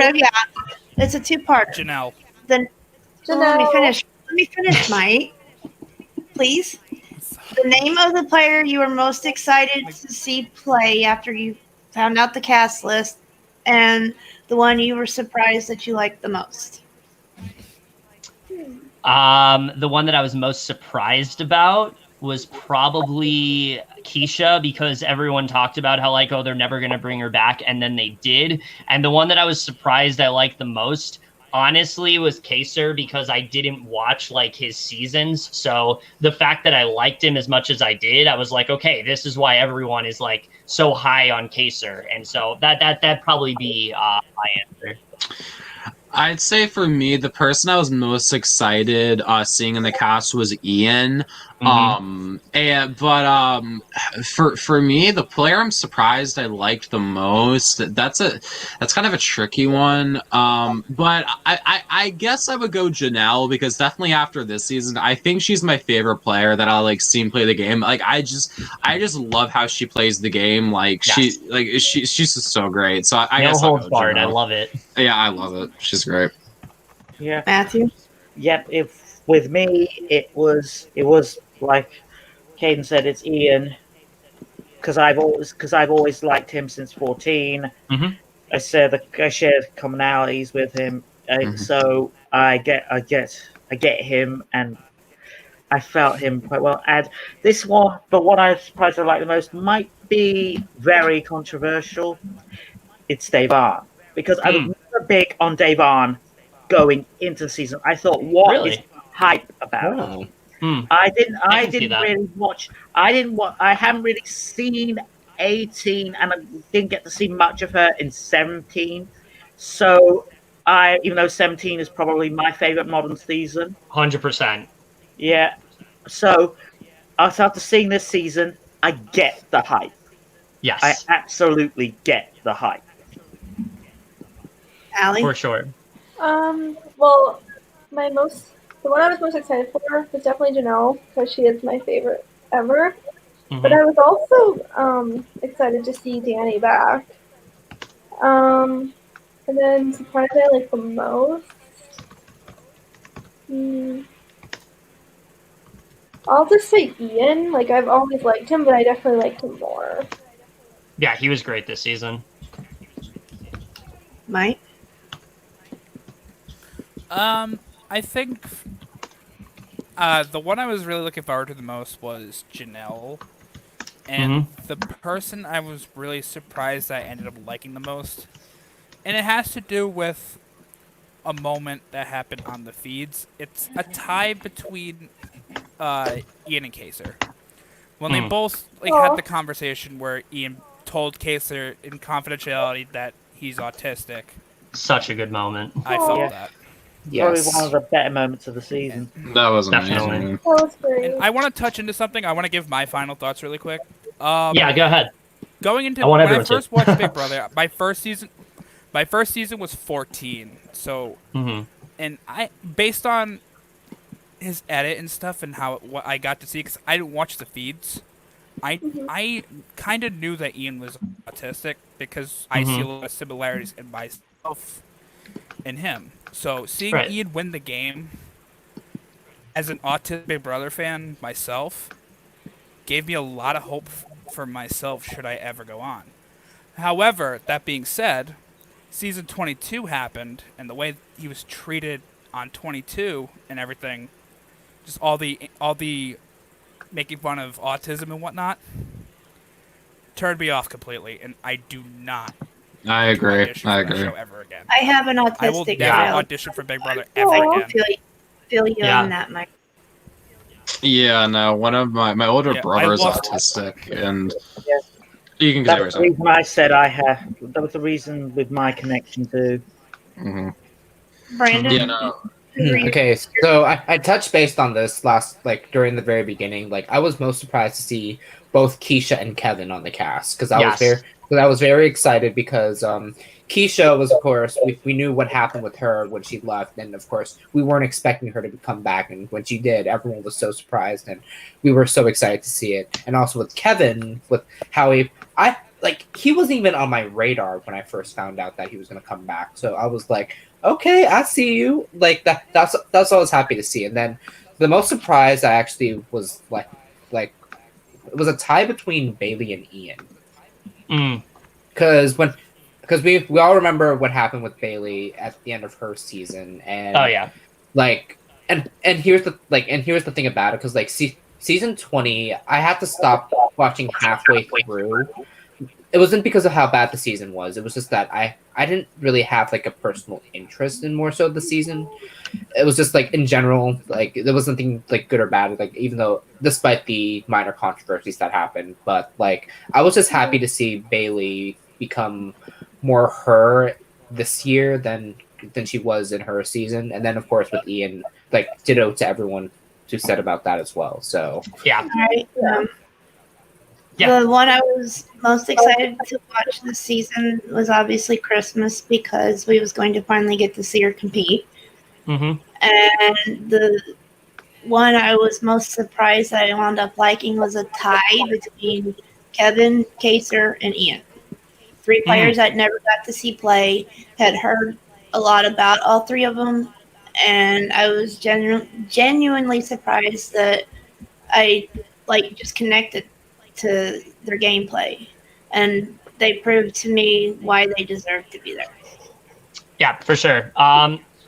of, yeah. It's a 2-part. Janelle. Let me finish, Mike. Please. The name of the player you were most excited to see play after you found out the cast list, and the one you were surprised that you liked the most. The one that I was most surprised about was probably Keesha, because everyone talked about how like, oh, they're never going to bring her back, and then they did. And the one that I was surprised I liked the most, honestly, was Kaysar, because I didn't watch like his seasons. So the fact that I liked him as much as I did, I was like, okay, this is why everyone is like so high on Kaysar. And so that'd probably be my answer. I'd say for me, the person I was most excited seeing in the cast was Ian. Mm-hmm. For me, the player I'm surprised I liked the most, that's kind of a tricky one. But I guess I would go Janelle, because definitely after this season, I think she's my favorite player that I'll like seen play the game. Like I just love how she plays the game. Like she's just so great. So I guess I'll go Janelle. I love it. Yeah, I love it. She's great. Yeah. Matthew? Yep. If with me, it was like Caden said, it's Ian, because I've always liked him since 14. Mm-hmm. I share commonalities with him, so I get him, and I felt him quite well. And this one, but what I surprised I like the most might be very controversial. It's Davon, because I was never big on Davon going into the season. I thought, what is hype about? I didn't really watch. I haven't really seen 18, and I didn't get to see much of her in 17. So even though 17 is probably my favorite modern season, 100%. Yeah. So after seeing this season, I get the hype. Yes, I absolutely get the hype. Aly? For sure. Well, the one I was most excited for was definitely Janelle, because she is my favorite ever. Mm-hmm. But I was also excited to see Dani back. And then surprised I like the most. I'll just say Ian. Like, I've always liked him, but I definitely liked him more. Yeah, he was great this season. Mike? I think the one I was really looking forward to the most was Janelle. And the person I was really surprised I ended up liking the most, and it has to do with a moment that happened on the feeds. It's a tie between Ian and Kaysar. When they both had the conversation where Ian told Kaysar in confidentiality that he's autistic. Such a good moment. I felt that. Probably one of the better moments of the season. That was amazing. That was great. And I want to touch into something. I want to give my final thoughts really quick. Yeah, go ahead. Going into when I first watched Big Brother, my first season was 14. So, and based on his edit and stuff and what I got to see, because I didn't watch the feeds, I kind of knew that Ian was autistic, because I see a lot of similarities in myself and him. So seeing Ian win the game as an autistic Big Brother fan myself gave me a lot of hope for myself should I ever go on. However, that being said, season 22 happened, and the way he was treated on 22 and everything, just all the making fun of autism and whatnot, turned me off completely, and I do not. I agree. I agree. Show ever again. I have an autistic I will never audition for Big Brother ever again. Feel you on that, Mike. Yeah, no. One of my older brother is autistic, and you can go. That's the reason I said I have. That was the reason with my connection to. Brandon. Yeah, no. Okay, so I touched based on this during the very beginning. Like, I was most surprised to see both Keesha and Kevin on the cast, because I was very excited, because Keesha was, of course, we knew what happened with her when she left, and of course we weren't expecting her to come back, and when she did, everyone was so surprised, and we were so excited to see it. And also with Kevin, with how he wasn't even on my radar when I first found out that he was going to come back, so I was like, okay, I see you. Like that's what I was happy to see. And then the most surprised I actually was like a tie between Bayleigh and Ian. Mm. Because we all remember what happened with Bayleigh at the end of her season, and like and here's the thing about it, because like season 20, I had to stop watching halfway through. It wasn't because of how bad the season was. It was just that I didn't really have like a personal interest in more so the season. It was just like in general, like there was nothing like good or bad, like even though despite the minor controversies that happened, but like I was just happy to see Bayleigh become more her this year than she was in her season. And then of course with Ian, like ditto to everyone who said about that as well. So yeah. The one I was most excited to watch this season was obviously Christmas, because we was going to finally get to see her compete. Mm-hmm. And the one I was most surprised that I wound up liking was a tie between Kevin, Kaysar, and Ian. 3 players I'd never got to see play, had heard a lot about all 3 of them, and I was genuinely surprised that I just connected to their gameplay, and they proved to me why they deserve to be there. Yeah, for sure.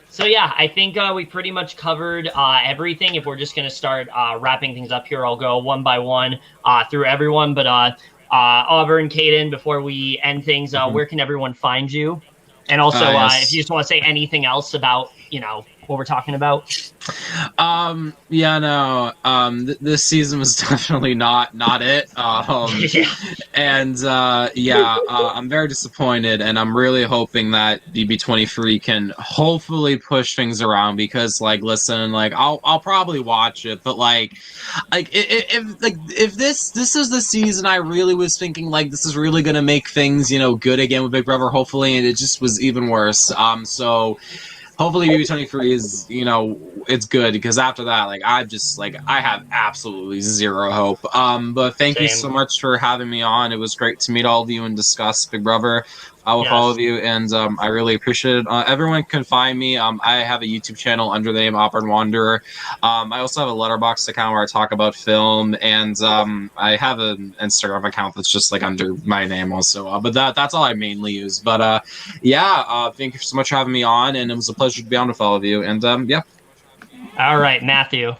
So yeah, I think we pretty much covered everything. If we're just going to start wrapping things up here, I'll go one by one through everyone. But Auburn, Caden, before we end things, where can everyone find you? And also, if you just want to say anything else about, what we're talking about. This season was definitely not it. I'm very disappointed, and I'm really hoping that BB23 can hopefully push things around, because I'll probably watch it, but if this is the season I really was thinking this is really gonna make things good again with Big Brother, hopefully, and it just was even worse. So hopefully BB23 is, it's good, because after that, I have absolutely zero hope. But thank you so much for having me on. It was great to meet all of you and discuss Big Brother with all of you, and I really appreciate it. Everyone can find me. I have a YouTube channel under the name Auburn Wanderer. I also have a Letterboxd account where I talk about film, and I have an Instagram account that's just under my name also. But that's all I mainly use. But thank you so much for having me on, and it was a pleasure to be on with all of you. And All right, Matthew.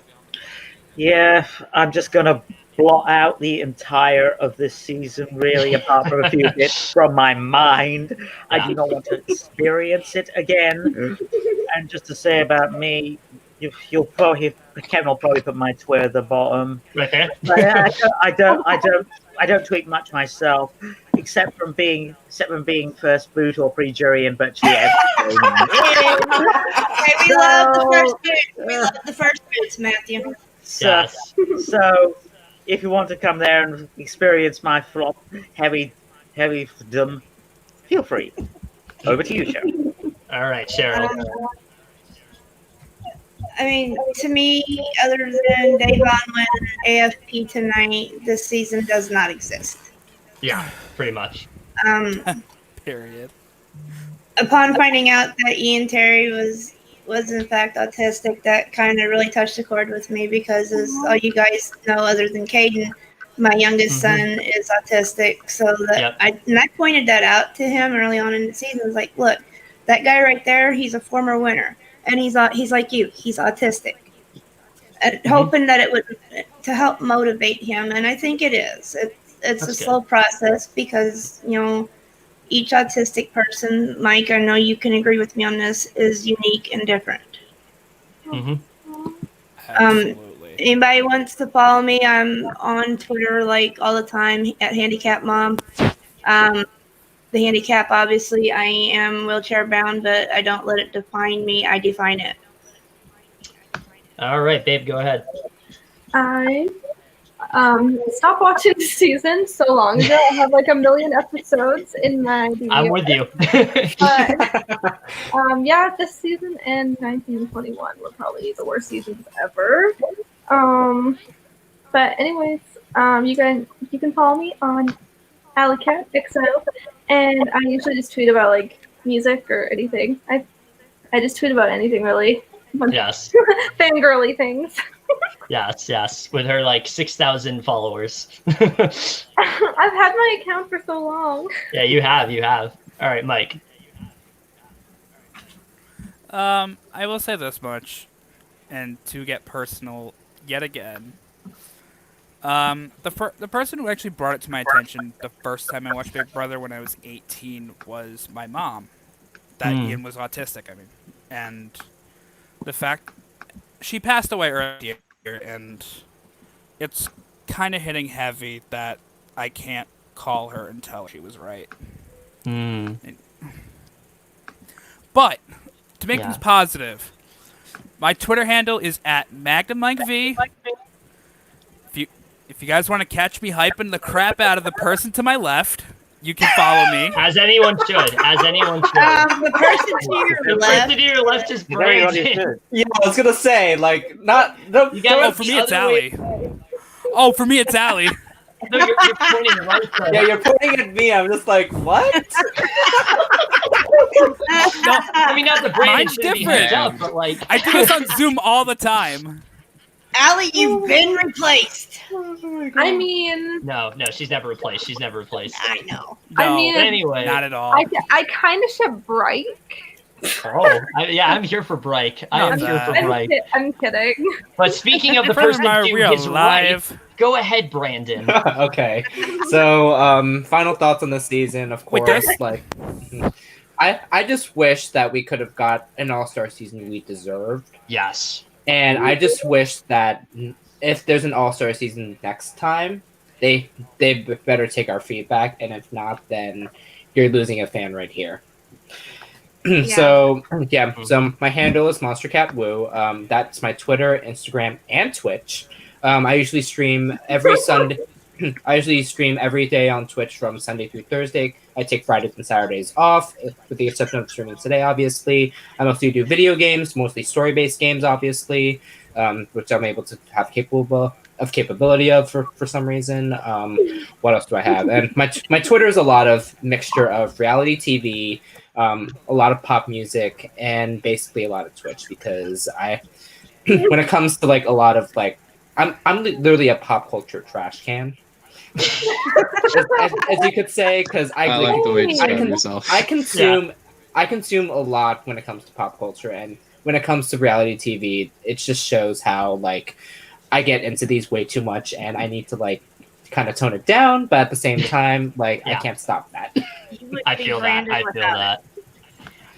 Yeah, I'm just gonna blot out the entire of this season, really, apart from a few bits from my mind. I do not want to experience it again. And just to say about me, Kevin will probably put my Twitter at the bottom. Right there. But I don't tweet much myself, except from being first boot or pre-jury in virtually everything. We love the first boot. We love the first boots, Matthew. So if you want to come there and experience my flop heavy-dom, feel free. Over to you, Cheryl. All right, Cheryl. To me, other than Davon winning AFP tonight, this season does not exist. Yeah, pretty much. Period. Upon finding out that Ian Terry was in fact autistic, that kind of really touched a chord with me, because as all you guys know, other than Caden, my youngest son is autistic. So that I pointed that out to him early on in the season. I was like, look, that guy right there, he's a former winner, and he's like you, he's autistic. Hoping that it would to help motivate him, and I think it is. It's a slow process, because each autistic person, Mike, I know you can agree with me on this, is unique and different. Absolutely. Anybody wants to follow me, I'm on Twitter all the time at Handicap Mom. The handicap, obviously, I am wheelchair bound, but I don't let it define me. I define it. All right, babe, go ahead. I stopped watching the season so long ago. I have 1 million episodes in my DVR. I'm with you. But this season and 1921 were probably the worst seasons ever. But anyways, you can follow me on AlyKosssan, and I usually just tweet about music or anything. I just tweet about anything really. Yes. Fangirly things. Yes, with her like 6,000 followers. I've had my account for so long. Yeah, you have. All right, Mike. I will say this much, and to get personal yet again. The person who actually brought it to my attention the first time I watched Big Brother when I was 18 was my mom. That Ian was autistic, I mean. And the fact she passed away earlier, and it's kind of hitting heavy that I can't call her and tell her she was right. But to make things positive, my Twitter handle is @MagnumMikeV. If you guys want to catch me hyping the crap out of the person to my left, you can follow me. As anyone should. The person to your left is Brandon. Yeah, I was gonna say, like, not. No, for me, it's Aly. Oh, for me, it's Aly. No, you're pointing right. Yeah, you're pointing at me. I'm just like, what? No, I mean, not the Brandon. Mine's different. Up, but like, I do this on Zoom all the time. Aly, you've been replaced. I mean, no, she's never replaced. I know. No, I mean, anyway, not at all. I kind of should break. I'm here for Bryke. I'm kidding. But speaking of the person to his right, go ahead, Brandon. Okay. So, final thoughts on the season, of course. I just wish that we could have got an all-star season we deserved. Yes. And I just wish that if there's an all-star season next time, they better take our feedback, and if not, then you're losing a fan right here. So my handle is MonsterCatWoo. That's my Twitter, Instagram, and Twitch. I usually stream every Sunday. I usually stream every day on Twitch from Sunday through Thursday. I take Fridays and Saturdays off, with the exception of streaming today, obviously. I mostly do video games, mostly story-based games, obviously, which I'm able to have capability of for some reason. What else do I have? And my Twitter is a lot of mixture of reality TV, a lot of pop music, and basically a lot of Twitch, because when it comes to like a lot of like, I'm literally a pop culture trash can. as you could say, because I like the way you describe yourself. I consume a lot when it comes to pop culture, and when it comes to reality TV, it just shows how like I get into these way too much, and I need to like kind of tone it down, but at the same time, like I can't stop that. I feel that.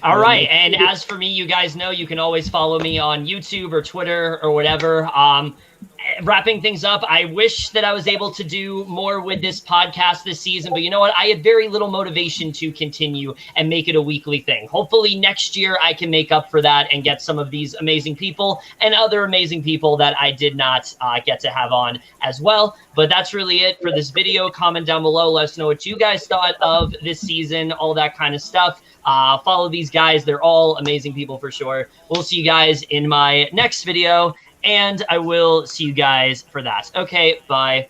All right, and as for me, you guys know you can always follow me on YouTube or Twitter or whatever. Wrapping things up, I wish that I was able to do more with this podcast this season, but you know what? I had very little motivation to continue and make it a weekly thing. Hopefully next year I can make up for that and get some of these amazing people and other amazing people that I did not get to have on as well. But that's really it for this video. Comment down below. Let us know what you guys thought of this season, all that kind of stuff. Follow these guys. They're all amazing people for sure. We'll see you guys in my next video, and I will see you guys for that. Okay, bye.